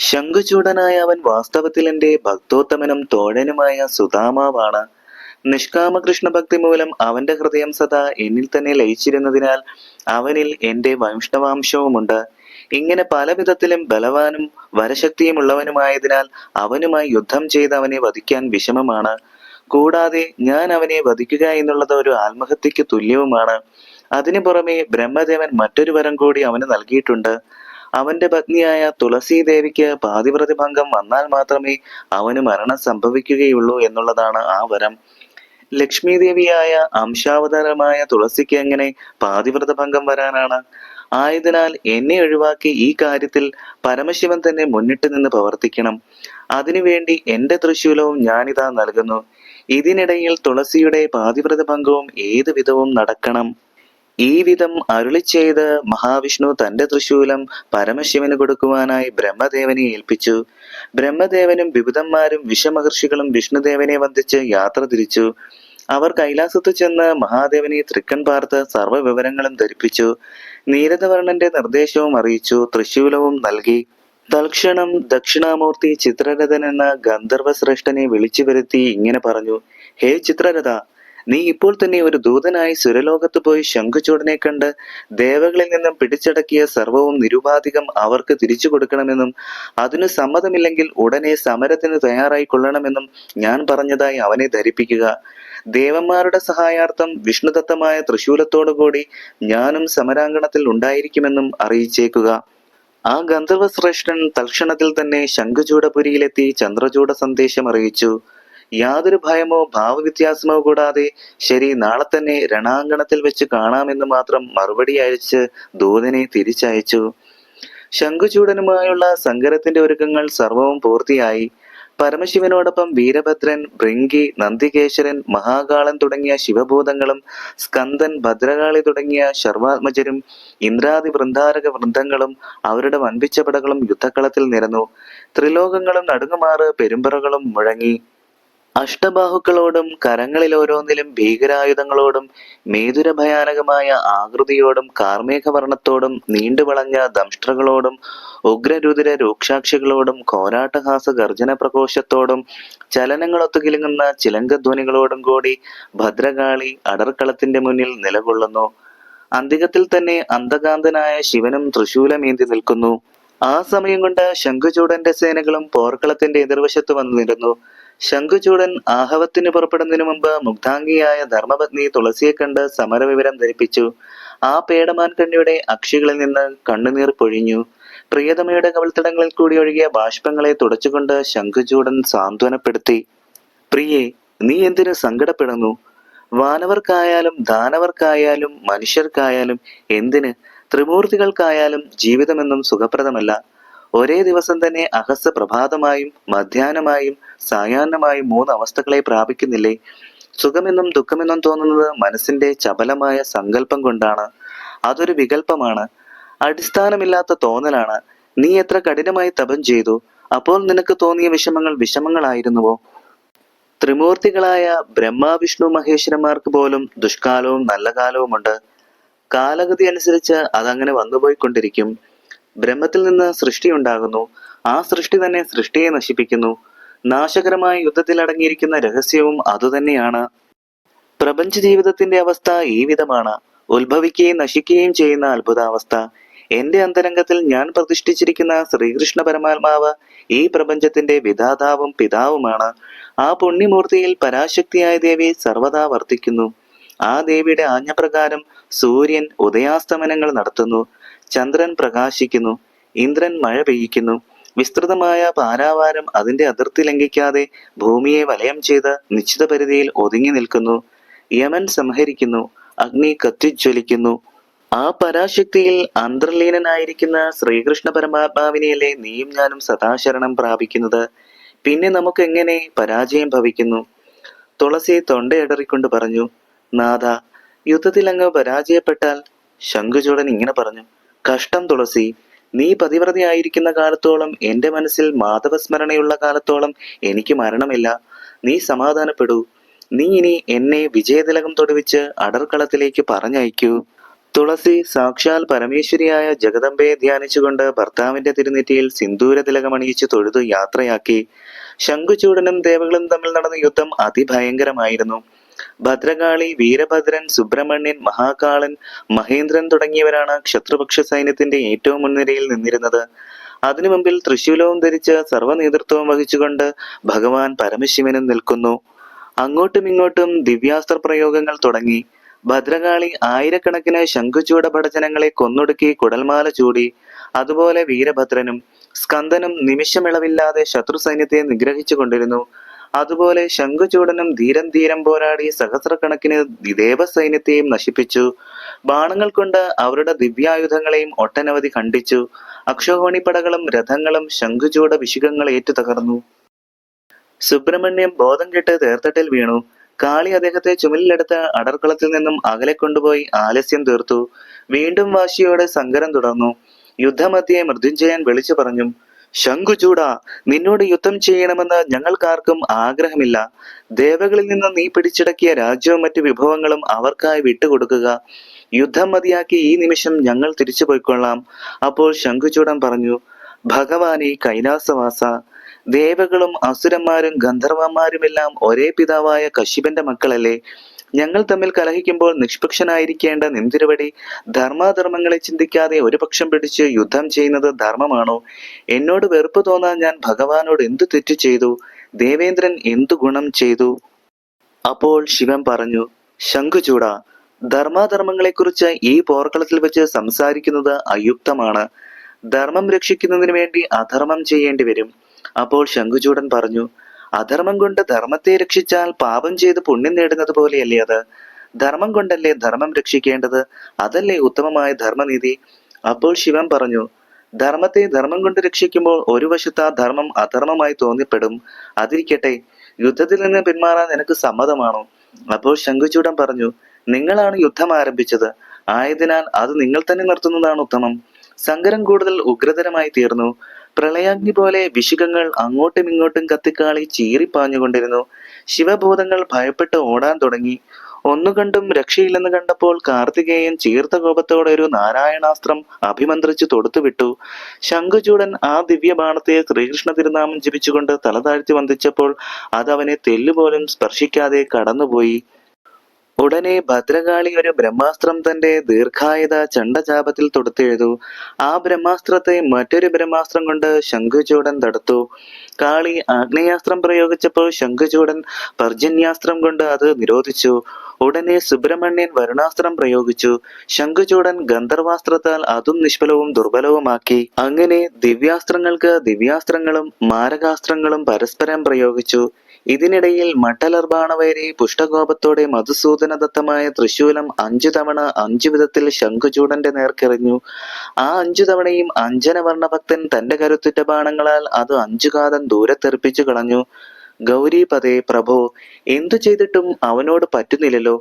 ശംഖുചൂഡനായ അവൻ വാസ്തവത്തിൽ എന്റെ ഭക്തോത്തമനും തോഴനുമായ സുധാമാവാണ്. നിഷ്കാമ കൃഷ്ണഭക്തി മൂലം അവന്റെ ഹൃദയം സദാ എന്നിൽ തന്നെ ലയിച്ചിരുന്നതിനാൽ അവനിൽ എന്റെ വൈഷ്ണവാംശവുമുണ്ട്. ഇങ്ങനെ പല വിധത്തിലും ബലവാനും വരശക്തിയും ഉള്ളവനുമായതിനാൽ അവനുമായി യുദ്ധം ചെയ്ത് അവനെ വധിക്കാൻ വിഷമമാണ്. കൂടാതെ ഞാൻ അവനെ വധിക്കുക എന്നുള്ളത് ഒരു ആത്മഹത്യക്ക് തുല്യവുമാണ്. അതിനു പുറമെ ബ്രഹ്മദേവൻ മറ്റൊരു വരം കൂടി അവന് നൽകിയിട്ടുണ്ട്. അവന്റെ പത്നിയായ തുളസീ ദേവിക്ക് പാതിവ്രത ഭംഗം വന്നാൽ മാത്രമേ അവന് മരണം സംഭവിക്കുകയുള്ളൂ എന്നുള്ളതാണ് ആ വരം. ലക്ഷ്മി ദേവിയായ അംശാവതാരമായ തുളസിക്ക് എങ്ങനെ പാതിവ്രത ഭംഗം വരാനാണ്? ആയതിനാൽ എന്നെ ഒഴിവാക്കി ഈ കാര്യത്തിൽ പരമശിവൻ തന്നെ മുന്നിട്ട് നിന്ന് പ്രവർത്തിക്കണം. അതിനുവേണ്ടി എന്റെ തൃശൂലവും ഞാനിതാ നൽകുന്നു. ഇതിനിടയിൽ തുളസിയുടെ പാതിവ്രത ഭംഗവും ഏതു വിധവും നടക്കണം. ഈ വിധം അരുളി ചെയ്ത് മഹാവിഷ്ണു തന്റെ തൃശൂലം പരമശിവന് കൊടുക്കുവാനായി ബ്രഹ്മദേവനെ ഏൽപ്പിച്ചു. ബ്രഹ്മദേവനും വിബുധന്മാരും വിശ്വമഹർഷികളും വിഷ്ണുദേവനെ വന്ദിച്ച് യാത്ര തിരിച്ചു. അവർ കൈലാസത്തു ചെന്ന് മഹാദേവനെ തൃക്കൺ പാർത്ത് സർവ്വ വിവരങ്ങളും ധരിപ്പിച്ചു. നീരദവർണ്ണന്റെ നിർദ്ദേശവും അറിയിച്ചു. തൃശൂലവും നൽകി. തൽക്ഷണം ദക്ഷിണാമൂർത്തി ചിത്രരഥൻ എന്ന ഗന്ധർവശ്രേഷ്ഠനെ വിളിച്ചു വരുത്തി ഇങ്ങനെ പറഞ്ഞു: ഹേ ചിത്രരഥ, നീ ഇപ്പോൾ തന്നെ ഒരു ദൂതനായി സുരലോകത്ത് പോയി ശംഖുചൂടനെ കണ്ട് ദേവകളിൽ നിന്നും പിടിച്ചടക്കിയ സർവവും നിരുപാധികം അവർക്ക് തിരിച്ചു കൊടുക്കണമെന്നും അതിനു സമ്മതമില്ലെങ്കിൽ ഉടനെ സമരത്തിന് തയ്യാറായി കൊള്ളണമെന്നും ഞാൻ പറഞ്ഞതായി അവനെ ധരിപ്പിക്കുക. ദേവന്മാരുടെ സഹായാർത്ഥം വിഷ്ണുദത്തമായ തൃശൂലത്തോടുകൂടി ഞാനും സമരാങ്കണത്തിൽ ഉണ്ടായിരിക്കുമെന്നും അറിയിച്ചേക്കുക. ആ ഗന്ധർവശ്രേഷ്ഠൻ തൽക്ഷണത്തിൽ തന്നെ ശംഖുചൂടപുരിയിലെത്തി ചന്ദ്രചൂട സന്ദേശം അറിയിച്ചു. യാതൊരു ഭയമോ ഭാവവ്യത്യാസമോ കൂടാതെ ശരി, നാളെ തന്നെ രണാങ്കണത്തിൽ വെച്ച് കാണാമെന്ന് മാത്രം മറുപടി അയച്ച് ദൂതനെ തിരിച്ചയച്ചു. ശംഖുചൂടനുമായുള്ള സങ്കരത്തിന്റെ ഒരുക്കങ്ങൾ സർവവും പൂർത്തിയായി. പരമശിവനോടൊപ്പം വീരഭദ്രൻ, ഭൃങ്കി, നന്ദികേശ്വരൻ, മഹാകാളൻ തുടങ്ങിയ ശിവഭൂതങ്ങളും സ്കന്ദൻ, ഭദ്രകാളി തുടങ്ങിയ ശർവാത്മജരും ഇന്ദ്രാദി വൃന്ദാരക വൃന്ദങ്ങളും അവരുടെ വൻപിച്ച പടകളും യുദ്ധക്കളത്തിൽ നിരന്നു. ത്രിലോകങ്ങളും നടുങ്ങുമാറ് പെരുമ്പറകളും മുഴങ്ങി. അഷ്ടബാഹുക്കളോടും കരങ്ങളിൽ ഓരോന്നിലും ഭീകരായുധങ്ങളോടും മേധുര ഭയാനകമായ ആകൃതിയോടും കാർമേഘവർണ്ണത്തോടും നീണ്ടുവളഞ്ഞ ദംഷ്ട്രകളോടും ഉഗ്രരുതിര രൂക്ഷാക്ഷികളോടും കോലാട്ടഹാസ ഗർജന പ്രഘോഷത്തോടും ചലനങ്ങളൊത്തുകിലുങ്ങുന്ന ചിലങ്കധ്വനികളോടും കൂടി ഭദ്രകാളി അടർക്കളത്തിന്റെ മുന്നിൽ നിലകൊള്ളുന്നു. അന്തികത്തിൽ തന്നെ അന്തകാന്തനായ ശിവനും തൃശൂലമേന്തി നിൽക്കുന്നു. ആ സമയം കൊണ്ട് ശംഖുചൂടന്റെ സേനകളും പോർക്കളത്തിന്റെ എതിർവശത്ത് വന്നു നിരന്നു. ശംഖുചൂടൻ ആഹവത്തിന് പുറപ്പെടുന്നതിനു മുമ്പ് മുഗ്ധാംഗിയായ ധർമ്മപത്നി തുളസിയെ കണ്ട് സമരവിവരം ധരിപ്പിച്ചു. ആ പേടമാൻ കണ്ണിയുടെ അക്ഷികളിൽ നിന്ന് കണ്ണുനീർ പൊഴിഞ്ഞു. പ്രിയതമയുടെ കവിൾത്തടങ്ങളിൽ കൂടി ഒഴുകിയ ബാഷ്പങ്ങളെ തുടച്ചുകൊണ്ട് ശംഖുചൂടൻ സാന്ത്വനപ്പെടുത്തി: പ്രിയേ, നീ എന്തിനു സങ്കടപ്പെടുന്നു? വാനവർക്കായാലും ദാനവർക്കായാലും മനുഷ്യർക്കായാലും എന്തിന് ത്രിമൂർത്തികൾക്കായാലും ജീവിതമെന്നും സുഖപ്രദമല്ല. ഒരേ ദിവസം തന്നെ അഹസ്സ പ്രഭാതമായും മധ്യാഹ്നമായും സായാഹ്നമായും 3 അവസ്ഥകളെ പ്രാപിക്കുന്നില്ലേ? സുഖമെന്നും ദുഃഖമെന്നും തോന്നുന്നത് മനസ്സിന്റെ ചപലമായ സങ്കല്പം കൊണ്ടാണ്. അതൊരു വികല്പമാണ്, അടിസ്ഥാനമില്ലാത്ത തോന്നലാണ്. നീ എത്ര കഠിനമായി തപം ചെയ്തു, അപ്പോൾ നിനക്ക് തോന്നിയ വിഷമങ്ങൾ വിഷമങ്ങളായിരുന്നുവോ? ത്രിമൂർത്തികളായ ബ്രഹ്മ വിഷ്ണു മഹേശ്വരന്മാർക്ക് പോലും ദുഷ്കാലവും നല്ല കാലവുമുണ്ട്. കാലഗതി അനുസരിച്ച് അതങ്ങനെ വന്നുപോയിക്കൊണ്ടിരിക്കും. ബ്രഹ്മത്തിൽ നിന്ന് സൃഷ്ടി ഉണ്ടാകുന്നു. ആ സൃഷ്ടി തന്നെ സൃഷ്ടിയെ നശിപ്പിക്കുന്നു. നാശകരമായ യുദ്ധത്തിൽ അടങ്ങിയിരിക്കുന്ന രഹസ്യവും അതുതന്നെയാണ്. പ്രപഞ്ച ജീവിതത്തിന്റെ അവസ്ഥ ഈ വിധമാണ്: ഉത്ഭവിക്കുകയും നശിക്കുകയും ചെയ്യുന്ന അത്ഭുതാവസ്ഥ. എന്റെ അന്തരംഗത്തിൽ ഞാൻ പ്രതിഷ്ഠിച്ചിരിക്കുന്ന ശ്രീകൃഷ്ണ പരമാത്മാവ് ഈ പ്രപഞ്ചത്തിന്റെ വിധാതാവും പിതാവുമാണ്. ആ പുണ്യമൂർത്തിയിൽ പരാശക്തിയായ ദേവി സർവദാ വർത്തിക്കുന്നു. ആ ദേവിയുടെ ആജ്ഞപ്രകാരം സൂര്യൻ ഉദയാസ്തമനങ്ങൾ നടത്തുന്നു, ചന്ദ്രൻ പ്രകാശിക്കുന്നു, ഇന്ദ്രൻ മഴ പെയ്യിക്കുന്നു. വിസ്തൃതമായ പാരാവാരം അതിന്റെ അതിർത്തി ലംഘിക്കാതെ ഭൂമിയെ വലയം ചെയ്ത് നിശ്ചിത പരിധിയിൽ ഒതുങ്ങി നിൽക്കുന്നു. യമൻ സംഹരിക്കുന്നു, അഗ്നി കത്തിജ്വലിക്കുന്നു. ആ പരാശക്തിയിൽ അന്തർലീനനായിരിക്കുന്ന ശ്രീകൃഷ്ണ പരമാത്മാവിനെയല്ലേ നീയും ഞാനും സദാശരണം പ്രാപിക്കുന്നത്. പിന്നെ നമുക്ക് എങ്ങനെ പരാജയം ഭവിക്കുന്നു? തുളസി തൊണ്ടയിടറിക്കൊണ്ട് പറഞ്ഞു: നാഥ, യുദ്ധത്തിൽ അങ്ങ് പരാജയപ്പെട്ടാൽ? ശംഖുചൂടൻ ഇങ്ങനെ പറഞ്ഞു: കഷ്ടം തുളസി, നീ പതിവ്രതയായിരിക്കുന്ന കാലത്തോളം, എന്റെ മനസ്സിൽ മാധവസ്മരണയുള്ള കാലത്തോളം എനിക്ക് മരണമില്ല. നീ സമാധാനപ്പെടൂ. നീ ഇനി എന്നെ വിജയതിലകം തൊടുവിച്ച് അടർക്കളത്തിലേക്ക് പറഞ്ഞയക്കൂ. തുളസി സാക്ഷാൽ പരമേശ്വരിയായ ജഗദംബയെ ധ്യാനിച്ചുകൊണ്ട് ഭർത്താവിന്റെ തിരുനെറ്റിയിൽ സിന്ദൂര തിലകമണിയിച്ച് തൊഴുതു യാത്രയാക്കി. ശംഖുചൂടനും ദേവകളും തമ്മിൽ നടന്ന യുദ്ധം അതിഭയങ്കരമായിരുന്നു. ഭദ്രകാളി, വീരഭദ്രൻ, സുബ്രഹ്മണ്യൻ, മഹാകാളൻ, മഹേന്ദ്രൻ തുടങ്ങിയവരാണ് ശത്രുപക്ഷ സൈന്യത്തിന്റെ ഏറ്റവും മുൻനിരയിൽ നിന്നിരുന്നത്. അതിനു മുമ്പിൽ തൃശൂലവും ധരിച്ച് സർവ്വ നേതൃത്വവും വഹിച്ചുകൊണ്ട് ഭഗവാൻ പരമശിവനും നിൽക്കുന്നു. അങ്ങോട്ടും ഇങ്ങോട്ടും ദിവ്യാസ്ത്ര പ്രയോഗങ്ങൾ തുടങ്ങി. ഭദ്രകാളി ആയിരക്കണക്കിന് ശംഖുചൂഡ ഭടജനങ്ങളെ കൊന്നൊടുക്കി കുടൽമാല ചൂടി. അതുപോലെ വീരഭദ്രനും സ്കന്ദനും നിമിഷമിളവില്ലാതെ ശത്രു സൈന്യത്തെ നിഗ്രഹിച്ചു കൊണ്ടിരുന്നു. അതുപോലെ ശംഖുചൂഡനും ധീരം ധീരം പോരാടി സഹസ്രക്കണക്കിന് ദേവസൈന്യത്തെയും നശിപ്പിച്ചു. ബാണങ്ങൾ കൊണ്ട് അവരുടെ ദിവ്യായുധങ്ങളെയും ഒട്ടനവധി ഖണ്ഡിച്ചു. അക്ഷോഹിണിപ്പടകളും രഥങ്ങളും ശംഖുചൂഡ വിശിഖങ്ങൾ ഏറ്റു തകർന്നു. സുബ്രഹ്മണ്യം ബോധം കെട്ട് തേർത്തട്ടിൽ വീണു. കാളി അദ്ദേഹത്തെ ചുമലിലെടുത്ത് അടർക്കളത്തിൽ നിന്നും അകലെ കൊണ്ടുപോയി ആലസ്യം തീർത്തു. വീണ്ടും വാശിയോടെ സങ്കരം തുടർന്നു. യുദ്ധമധ്യേ മൃത്യുഞ്ജയൻ വിളിച്ചു പറഞ്ഞു, ശംഖുചൂഡ, നിന്നോട് യുദ്ധം ചെയ്യണമെന്ന് ഞങ്ങൾക്കാർക്കും ആഗ്രഹമില്ല. ദേവകളിൽ നിന്ന് നീ പിടിച്ചടക്കിയ രാജ്യവും മറ്റു വിഭവങ്ങളും അവർക്കായി വിട്ടുകൊടുക്കുക. യുദ്ധം മതിയാക്കി ഈ നിമിഷം ഞങ്ങൾ തിരിച്ചു പോയിക്കൊള്ളാം. അപ്പോൾ ശംഖുചൂഡൻ പറഞ്ഞു, ഭഗവാനെ കൈലാസവാസ, ദേവകളും അസുരന്മാരും ഗന്ധർവന്മാരുമെല്ലാം ഒരേ പിതാവായ കശ്യപന്റെ മക്കളല്ലേ? ഞങ്ങൾ തമ്മിൽ കലഹിക്കുമ്പോൾ നിഷ്പക്ഷനായിരിക്കേണ്ട നിന്തിരുവടി ധർമാധർമ്മങ്ങളെ ചിന്തിക്കാതെ ഒരു പക്ഷം പിടിച്ച് യുദ്ധം ചെയ്യുന്നത് ധർമ്മമാണോ? എന്നോട് വെറുപ്പ് തോന്നാൻ ഞാൻ ഭഗവാനോട് എന്തു തെറ്റു ചെയ്തു? ദേവേന്ദ്രൻ എന്തു ഗുണം ചെയ്തു? അപ്പോൾ ശിവൻ പറഞ്ഞു, ശംഖുചൂഡ, ധർമാധർമ്മങ്ങളെക്കുറിച്ച് ഈ പോർക്കളത്തിൽ വെച്ച് സംസാരിക്കുന്നത് അയുക്തമാണ്. ധർമ്മം രക്ഷിക്കുന്നതിന് വേണ്ടി അധർമ്മം ചെയ്യേണ്ടി വരും. അപ്പോൾ ശംഖുചൂഡൻ പറഞ്ഞു, അധർമ്മം കൊണ്ട് ധർമ്മത്തെ രക്ഷിച്ചാൽ പാപം ചെയ്ത് പുണ്യം നേടുന്നത് പോലെയല്ലേ അത്? ധർമ്മം കൊണ്ടല്ലേ ധർമ്മം രക്ഷിക്കേണ്ടത്? അതല്ലേ ഉത്തമമായ ധർമ്മനീതി? അപ്പോൾ ശിവൻ പറഞ്ഞു, ധർമ്മത്തെ ധർമ്മം കൊണ്ട് രക്ഷിക്കുമ്പോൾ ഒരു വശത്ത് ആ ധർമ്മം അധർമ്മമായി തോന്നിപ്പെടും. അതിരിക്കട്ടെ, യുദ്ധത്തിൽ നിന്ന് പിന്മാറാൻ നിനക്ക് സമ്മതമാണോ? അപ്പോൾ ശംഖുചൂഡൻ പറഞ്ഞു, നിങ്ങളാണ് യുദ്ധം ആരംഭിച്ചത്. ആയതിനാൽ അത് നിങ്ങൾ തന്നെ നിർത്തുന്നതാണ് ഉത്തമം. സങ്കരം കൂടുതൽ ഉഗ്രതരമായി തീർന്നു. പ്രളയാഗ്നി പോലെ വിശിഖങ്ങൾ അങ്ങോട്ടും ഇങ്ങോട്ടും കത്തിക്കാളി ചീറിപ്പാഞ്ഞുകൊണ്ടിരുന്നു. ശിവഭൂതങ്ങൾ ഭയപ്പെട്ട് ഓടാൻ തുടങ്ങി. ഒന്നുകണ്ടും രക്ഷയില്ലെന്ന് കണ്ടപ്പോൾ കാർത്തികേയൻ ചീർത്ത കോപത്തോടെ ഒരു നാരായണാസ്ത്രം അഭിമന്ത്രിച്ചു തൊടുത്തുവിട്ടു. ശംഖുചൂഡൻ ആ ദിവ്യബാണത്തെ ശ്രീകൃഷ്ണ തിരുനാമം ജപിച്ചുകൊണ്ട് തല താഴ്ത്തി വന്ദിച്ചപ്പോൾ അത് അവനെ തെല്ലുപോലും സ്പർശിക്കാതെ കടന്നുപോയി. ഉടനെ ഭദ്രകാളി ഒരു ബ്രഹ്മാസ്ത്രം തന്റെ ദീർഘായുധ ചണ്ഡചാപത്തിൽ തൊടുത്തെഴുതു. ആ ബ്രഹ്മാസ്ത്രത്തെ മറ്റൊരു ബ്രഹ്മാസ്ത്രം കൊണ്ട് ശംഖുചൂഡൻ തടുത്തു. കാളി ആഗ്നേയാസ്ത്രം പ്രയോഗിച്ചപ്പോൾ ശംഖുചൂഡൻ പർജന്യാസ്ത്രം കൊണ്ട് അത് നിരോധിച്ചു. ഉടനെ സുബ്രഹ്മണ്യൻ വരുണാസ്ത്രം പ്രയോഗിച്ചു. ശംഖുചൂഡൻ ഗന്ധർവാസ്ത്രത്താൽ അതും നിഷ്ഫലവും ദുർബലവുമാക്കി. അങ്ങനെ ദിവ്യാസ്ത്രങ്ങൾക്ക് ദിവ്യാസ്ത്രങ്ങളും മാരകാസ്ത്രങ്ങളും പരസ്പരം പ്രയോഗിച്ചു. ഇതിനിടയിൽ മട്ടലർബാണവൈരി പുഷ്ടകോപത്തോടെ മധുസൂദനദത്തമായ തൃശൂലം 5 തവണ 5 വിധത്തിൽ ശംഖുചൂഡന്റെ നേർക്കെറിഞ്ഞു. ആ 5 തവണയും അഞ്ജനവർണഭക്തൻ തന്റെ കരുത്തുറ്റ ബാണങ്ങളാൽ അത് 5 കാതം ദൂരത്തെറിപ്പിച്ചു കളഞ്ഞു. ഗൗരീപദേ പ്രഭോ, എന്തു ചെയ്തിട്ടും അവനോട് പറ്റുന്നില്ലല്ലോ.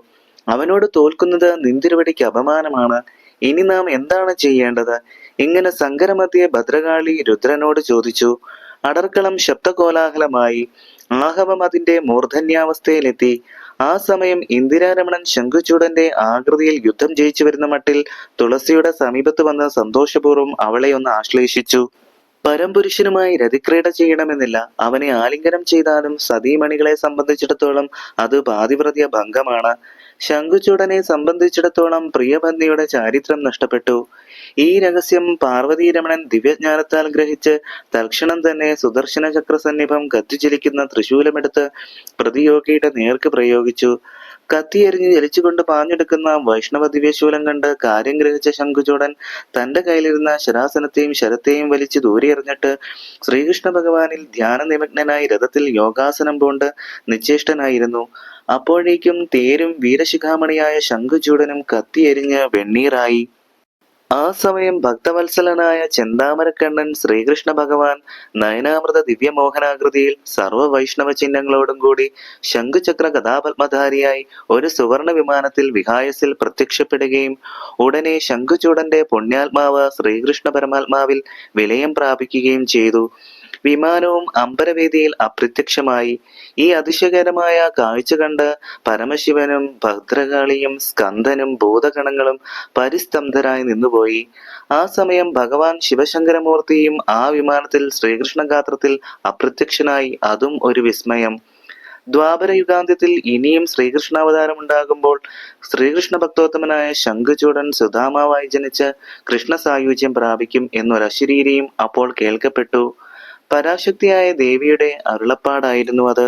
അവനോട് തോൽക്കുന്നത് നിന്തിരുവടിക്ക് അപമാനമാണ്. ഇനി നാം എന്താണ് ചെയ്യേണ്ടത്? ഇങ്ങനെ സങ്കരമധ്യേ ഭദ്രകാളി രുദ്രനോട് ചോദിച്ചു. അടർക്കളം ശബ്ദകോലാഹലമായി. ആഹവം അതിന്റെ മൂർധന്യാവസ്ഥയിലെത്തി. ആ സമയം ഇന്ദിരാരമണൻ ശംഖുചൂഡന്റെ ആകൃതിയിൽ യുദ്ധം ജയിച്ചു വരുന്ന മട്ടിൽ തുളസിയുടെ സമീപത്ത് വന്ന് സന്തോഷപൂർവ്വം അവളെ ഒന്ന് ആശ്ലേഷിച്ചു. പരംപുരുഷനുമായി രതിക്രീഡ ചെയ്യണമെന്നില്ല. അവനെ ആലിംഗനം ചെയ്താലും സതീമണികളെ സംബന്ധിച്ചിടത്തോളം അത് പാതിവ്രത്യ ഭംഗമാണ്. ശംഖുചൂഡനെ സംബന്ധിച്ചിടത്തോളം പ്രിയപത്നിയുടെ ചാരിത്രം നഷ്ടപ്പെട്ടു. ഈ രഹസ്യം പാർവതീരമണൻ ദിവ്യജ്ഞാനത്താൽ ഗ്രഹിച്ച് തൽക്ഷണം തന്നെ സുദർശന ചക്ര സന്നിഭം കത്തിച്ചിരിക്കുന്ന തൃശൂലമെടുത്ത് പ്രതിയോഗിയുടെ നേർക്ക് പ്രയോഗിച്ചു. കത്തിയെരിഞ്ഞ് ജലിച്ചുകൊണ്ട് പാഞ്ഞെടുക്കുന്ന വൈഷ്ണവ ദിവ്യശൂലം കണ്ട് കാര്യം ഗ്രഹിച്ച ശംഖുചൂഡൻ തന്റെ കയ്യിലിരുന്ന ശരാസനത്തെയും ശരത്തെയും വലിച്ചു ദൂരെ എറിഞ്ഞിട്ട് ശ്രീകൃഷ്ണ ഭഗവാനിൽ ധ്യാന നിമഗ്നനായി രഥത്തിൽ യോഗാസനം പൂണ്ട് നിശ്ചേഷ്ടനായിരുന്നു. അപ്പോഴേക്കും തേരും വീരശിഖാമണിയായ ശംഖുചൂഡനും കത്തിയെരിഞ്ഞ് വെണ്ണീറായി. ആ സമയം ഭക്തവത്സലനായ ചെന്താമരക്കണ്ണൻ ശ്രീകൃഷ്ണ ഭഗവാൻ നയനാമൃത ദിവ്യമോഹനാകൃതിയിൽ സർവ വൈഷ്ണവ ചിഹ്നങ്ങളോടും കൂടി ശംഖുചക്ര കഥാപത്മധാരിയായി ഒരു സുവർണ വിമാനത്തിൽ വിഹായസിൽ പ്രത്യക്ഷപ്പെടുകയും ഉടനെ ശംഖുചൂഡന്റെ പുണ്യാത്മാവ് ശ്രീകൃഷ്ണ പരമാത്മാവിൽ വിലയം പ്രാപിക്കുകയും ചെയ്തു. വിമാനവും അമ്പരവേദിയിൽ അപ്രത്യക്ഷമായി. ഈ അതിശയകരമായ കാഴ്ച കണ്ട് പരമശിവനും ഭദ്രകാളിയും സ്കന്ദനും ഭൂതഗണങ്ങളും പരിസ്തംഭരായി നിന്നുപോയി. ആ സമയം ഭഗവാൻ ശിവശങ്കരമൂർത്തിയും ആ വിമാനത്തിൽ ശ്രീകൃഷ്ണഗാത്രത്തിൽ അപ്രത്യക്ഷനായി. അതും ഒരു വിസ്മയം. ദ്വാപരയുഗാന്ത്യത്തിൽ ഇനിയും ശ്രീകൃഷ്ണാവതാരം ഉണ്ടാകുമ്പോൾ ശ്രീകൃഷ്ണ ഭക്തോത്തമനായ ശംഖുചൂഡൻ സുധാമാവായി ജനിച്ച് കൃഷ്ണ സായുജ്യം പ്രാപിക്കും എന്നൊരശരീരിയും അപ്പോൾ കേൾക്കപ്പെട്ടു. പരാശക്തിയായ ദേവിയുടെ അരുളപ്പാടായിരുന്നു അത്.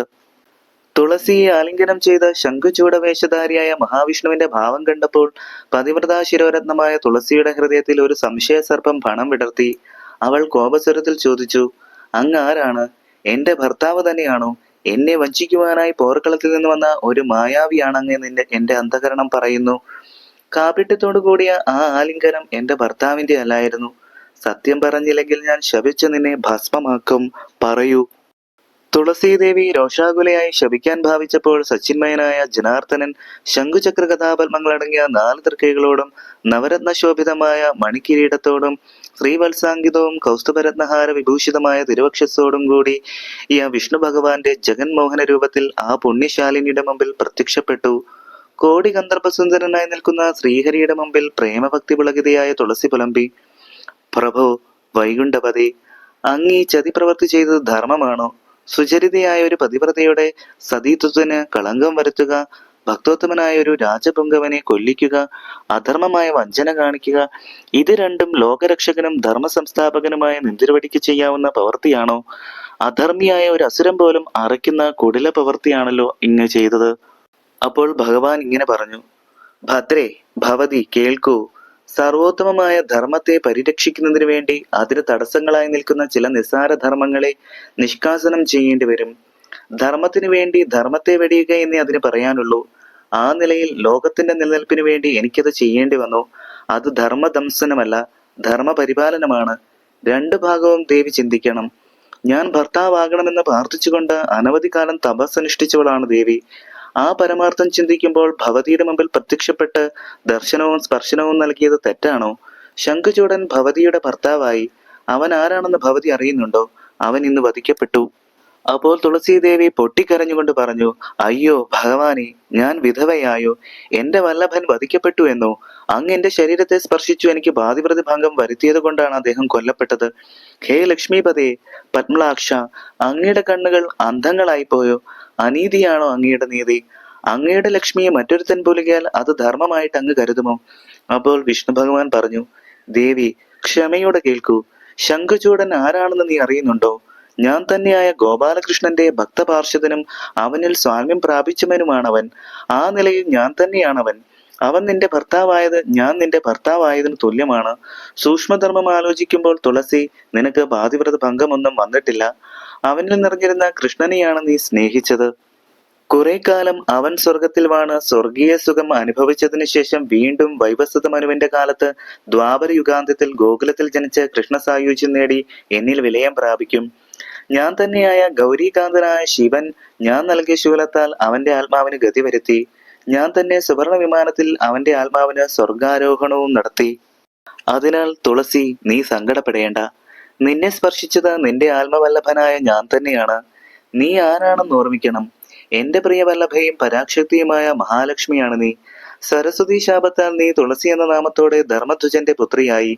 തുളസിയെ ആലിംഗനം ചെയ്ത ശംഖുചൂഡവേഷധാരിയായ മഹാവിഷ്ണുവിന്റെ ഭാവം കണ്ടപ്പോൾ പതിവ്രതാ ശിരോരത്നമായ തുളസിയുടെ ഹൃദയത്തിൽ ഒരു സംശയ സർപ്പം പണം വിടർത്തി. അവൾ കോപസ്വരത്തിൽ ചോദിച്ചു, അങ്ങ് ആരാണ്? എന്റെ ഭർത്താവ് തന്നെയാണോ? എന്നെ വഞ്ചിക്കുവാനായി പോർക്കളത്തിൽ നിന്ന് വന്ന ഒരു മായാവിയാണങ്ങ് എന്റെ അന്ധകരണം പറയുന്നു. കാപട്യത്തോടു കൂടിയ ആ ആലിംഗനം എന്റെ ഭർത്താവിന്റെ അല്ലായിരുന്നു. സത്യം പറഞ്ഞില്ലെങ്കിൽ ഞാൻ ശപിച്ചു നിന്നെ ഭസ്മമാക്കും. പറയൂ. തുളസീദേവി രോഷാകുലയായി ശപിക്കാൻ ഭാവിച്ചപ്പോൾ സച്ചിന്മയനായ ജനാർദ്ദനൻ ശംഖുചക്ര കഥാപത്മങ്ങളടങ്ങിയ 4 തൃക്കൈകളോടും നവരത്നശോഭിതമായ മണിക്കിരീടത്തോടും ശ്രീവത്സാങ്കിതവും കൗസ്തുഭരത്നഹാര വിഭൂഷിതമായ തിരുവക്ഷസോടും കൂടി ഈ വിഷ്ണു ഭഗവാന്റെ ജഗന്മോഹന രൂപത്തിൽ ആ പുണ്യശാലിനിയുടെ മുമ്പിൽ പ്രത്യക്ഷപ്പെട്ടു. കോടി ഗന്ധർഭസുന്ദരനായി നിൽക്കുന്ന ശ്രീഹരിയുടെ മുമ്പിൽ പ്രേമഭക്തി പുളകിതയായ തുളസി പുലമ്പി, പ്രഭോ, വൈകുണ്ഠപതി, അങ്ങീ ചതി പ്രവൃത്തി ചെയ്തത് ധർമ്മമാണോ? സുചരിതയായ ഒരു പതിവ്രതയുടെ സതീത്വത്തിന് കളങ്കം വരുത്തുക, ഭക്തോത്തമനായ ഒരു രാജപുങ്കവനെ കൊല്ലിക്കുക, അധർമ്മമായ വഞ്ചന കാണിക്കുക, ഇത് രണ്ടും ലോകരക്ഷകനും ധർമ്മസംസ്ഥാപകനുമായ നിന്തിരുവടിക്ക് ചെയ്യാവുന്ന പ്രവൃത്തിയാണോ? അധർമ്മിയായ ഒരു അസുരം പോലും അറയ്ക്കുന്ന കുടില പ്രവൃത്തിയാണല്ലോ ഇങ്ങ് ചെയ്തത്. അപ്പോൾ ഭഗവാൻ ഇങ്ങനെ പറഞ്ഞു, ഭദ്രേ, ഭവതി കേൾക്കൂ. സർവോത്തമമായ ധർമ്മത്തെ പരിരക്ഷിക്കുന്നതിനു വേണ്ടി അതിന് തടസ്സങ്ങളായി നിൽക്കുന്ന ചില നിസ്സാര ധർമ്മങ്ങളെ നിഷ്കാസനം ചെയ്യേണ്ടി വരും. ധർമ്മത്തിനു വേണ്ടി ധർമ്മത്തെ വെടിയുക എന്നേ അതിന് പറയാനുള്ളൂ. ആ നിലയിൽ ലോകത്തിന്റെ നിലനിൽപ്പിനു വേണ്ടി എനിക്കത് ചെയ്യേണ്ടി വന്നു. അത് ധർമ്മദംസനമല്ല, ധർമ്മപരിപാലനമാണ്. 2 ഭാഗവും ദേവി ചിന്തിക്കണം. ഞാൻ ഭർത്താവാകണമെന്ന് പ്രാർത്ഥിച്ചുകൊണ്ട് അനവധി കാലം തപസ്സനുഷ്ഠിച്ചവളാണ് ദേവി. ആ പരമാർത്ഥം ചിന്തിക്കുമ്പോൾ ഭവതിയുടെ മുമ്പിൽ പ്രത്യക്ഷപ്പെട്ട് ദർശനവും സ്പർശനവും നൽകിയത് തെറ്റാണോ? ശംഖുചൂഡൻ ഭവതിയുടെ ഭർത്താവായി. അവൻ ആരാണെന്ന് ഭവതി അറിയുന്നുണ്ടോ? അവൻ ഇന്ന് വധിക്കപ്പെട്ടു. അപ്പോൾ തുളസീദേവി പൊട്ടിക്കരഞ്ഞുകൊണ്ട് പറഞ്ഞു, അയ്യോ ഭഗവാനെ, ഞാൻ വിധവയായോ? എന്റെ വല്ലഭൻ വധിക്കപ്പെട്ടു എന്നോ? അങ്ങ് എന്റെ ശരീരത്തെ സ്പർശിച്ചു എനിക്ക് പാതിവ്രത ഭംഗം വരുത്തിയത് കൊണ്ടാണ് അദ്ദേഹം കൊല്ലപ്പെട്ടത്. ഹേ ലക്ഷ്മീപതേ, പത്മളാക്ഷ, അങ്ങയുടെ കണ്ണുകൾ അന്ധങ്ങളായിപ്പോയോ? അനീതിയാണോ അങ്ങയുടെ നീതി? അങ്ങയുടെ ലക്ഷ്മിയെ മറ്റൊരുത്തൻ പുലുകിയാൽ അത് ധർമ്മമായിട്ട് അങ്ങ് കരുതുമോ? അപ്പോൾ വിഷ്ണു ഭഗവാൻ പറഞ്ഞു, ദേവി, ക്ഷമയോടെ കേൾക്കൂ. ശംഖുചൂഡൻ ആരാണെന്ന് നീ അറിയുന്നുണ്ടോ? ഞാൻ തന്നെയായ ഗോപാലകൃഷ്ണന്റെ ഭക്തപാർഷദനും അവനിൽ സ്വാമ്യം പ്രാപിച്ചവനുമാണവൻ. ആ നിലയിൽ ഞാൻ തന്നെയാണവൻ. അവൻ നിന്റെ ഭർത്താവായത് ഞാൻ നിന്റെ ഭർത്താവായതിന് തുല്യമാണ്. സൂക്ഷ്മധർമ്മം ആലോചിക്കുമ്പോൾ തുളസി, നിനക്ക് പാതിവ്രത ഭംഗമൊന്നും വന്നിട്ടില്ല. അവനിൽ നിറഞ്ഞിരുന്ന കൃഷ്ണനെയാണ് നീ സ്നേഹിച്ചത്. കുറെ കാലം അവൻ സ്വർഗത്തിൽ വാണ് സ്വർഗീയ സുഖം അനുഭവിച്ചതിനു ശേഷം വീണ്ടും വൈവസ്വത മനുവിന്റെ കാലത്ത് ദ്വാപര യുഗാന്ത്യത്തിൽ ഗോകുലത്തിൽ ജനിച്ച് കൃഷ്ണസായുജ്യം നേടി എന്നിൽ വിലയം പ്രാപിക്കും. ഞാൻ തന്നെയായ ഗൗരീകാന്തനായ ശിവൻ ഞാൻ നൽകിയ ശൂലത്താൽ അവന്റെ ആത്മാവിന് ഗതി വരുത്തി. ഞാൻ തന്നെ സുവർണ വിമാനത്തിൽ അവന്റെ ആത്മാവിന് സ്വർഗാരോഹണവും നടത്തി. അതിനാൽ തുളസി, നീ സങ്കടപ്പെടേണ്ട. നിന്നെ സ്പർശിച്ചത് നിന്റെ ആത്മവല്ലഭനായ ഞാൻ തന്നെയാണ്. നീ ആരാണെന്ന് ഓർമ്മിക്കണം. എന്റെ പ്രിയവല്ലഭയും പരാശക്തിയുമായ മഹാലക്ഷ്മിയാണ് നീ. സരസ്വതി ശാപത്താൽ നീ തുളസി എന്ന നാമത്തോടെ ധർമ്മധ്വജന്റെ പുത്രിയായി.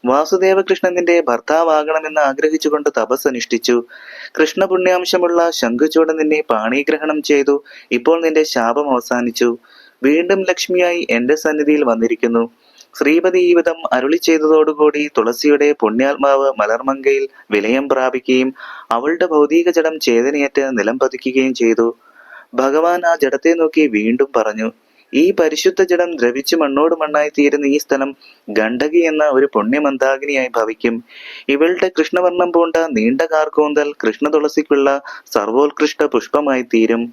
വാസുദേവകൃഷ്ണൻ നിന്റെ ഭർത്താവാകണമെന്ന് ആഗ്രഹിച്ചുകൊണ്ട് തപസ്സനുഷ്ഠിച്ചു. കൃഷ്ണപുണ്യാംശമുള്ള ശംഖുചൂഡൻ നിന്നെ പാണിഗ്രഹണം ചെയ്തു. ഇപ്പോൾ നിന്റെ ശാപം അവസാനിച്ചു. വീണ്ടും ലക്ഷ്മിയായി എന്റെ സന്നിധിയിൽ വന്നിരിക്കുന്നു. ശ്രീപതി ഈ വിധം അരുളി ചെയ്തതോടുകൂടി തുളസിയുടെ പുണ്യാത്മാവ് മലർമങ്കയിൽ വിലയം പ്രാപിക്കുകയും അവളുടെ ഭൗതിക ജഡം ചേതനയേറ്റ് നിലം പതിക്കുകയും ചെയ്തു. ഭഗവാൻ ആ ജഡത്തെ നോക്കി വീണ്ടും പറഞ്ഞു, ഈ പരിശുദ്ധ ജഡം ദ്രവിച്ച് മണ്ണോട് മണ്ണായി തീരുന്ന ഈ സ്ഥലം ഗണ്ഡകി എന്ന ഒരു പുണ്യമന്ദാകിനിയായി ഭവിക്കും. ഇവളുടെ കൃഷ്ണവർണ്ണം പൂണ്ട നീണ്ട കാർക്കൂന്തൽ കൃഷ്ണ തുളസിക്കുള്ള സർവോത്കൃഷ്ട പുഷ്പമായി തീരും.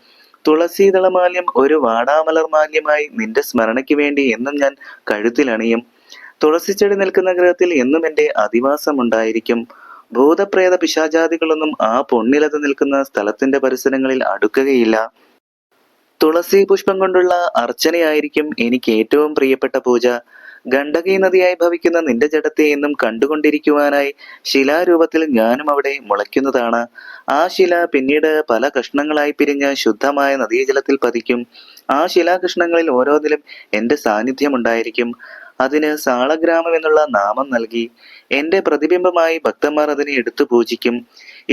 തുളസീതളമാല്യം ഒരു വാടാമലർ മാല്യമായി നിന്റെ സ്മരണയ്ക്ക് വേണ്ടി എന്നും ഞാൻ കഴുത്തിലണിയും. തുളസിച്ചെടി നിൽക്കുന്ന ഗൃഹത്തിൽ എന്നും എന്റെ അധിവാസം ഉണ്ടായിരിക്കും. ഭൂതപ്രേത പിശാചാദികളൊന്നും ആ പൊന്നിലത് നിൽക്കുന്ന സ്ഥലത്തിന്റെ പരിസരങ്ങളിൽ അടുക്കുകയില്ല. തുളസി പുഷ്പം കൊണ്ടുള്ള അർച്ചനയായിരിക്കും എനിക്ക് ഏറ്റവും പ്രിയപ്പെട്ട പൂജ. ഗണ്ഡകി നദിയായി ഭവിക്കുന്ന നിന്റെ ജഡത്തെ എന്നും കണ്ടുകൊണ്ടിരിക്കുവാനായി ശിലാരൂപത്തിൽ ഞാനും അവിടെ മുളയ്ക്കുന്നതാണ്. ആ ശില പിന്നീട് പല കഷ്ണങ്ങളായി പിരിഞ്ഞ് ശുദ്ധമായ നദീജലത്തിൽ പതിക്കും. ആ ശിലാകൃഷ്ണങ്ങളിൽ ഓരോന്നിലും എന്റെ സാന്നിധ്യം ഉണ്ടായിരിക്കും. അതിന് സാളഗ്രാമം എന്നുള്ള നാമം നൽകി. എന്റെ പ്രതിബിംബമായി ഭക്തന്മാർ അതിനെ എടുത്തു പൂജിക്കും.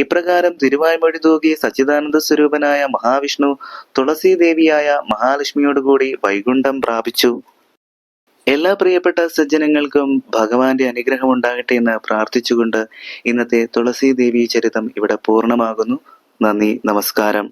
ഇപ്രകാരം തിരുവായ്മൊഴി തൂകി സച്ചിദാനന്ദ സ്വരൂപനായ മഹാവിഷ്ണു തുളസീദേവിയായ മഹാലക്ഷ്മിയോടുകൂടി വൈകുണ്ഠം പ്രാപിച്ചു. എല്ലാ പ്രിയപ്പെട്ട സജ്ജനങ്ങൾക്കും ഭഗവാന്റെ അനുഗ്രഹം ഉണ്ടാകട്ടെ എന്ന് പ്രാർത്ഥിച്ചുകൊണ്ട് ഇന്നത്തെ തുളസീദേവി ചരിതം ഇവിടെ പൂർണ്ണമാകുന്നു. നന്ദി, നമസ്കാരം.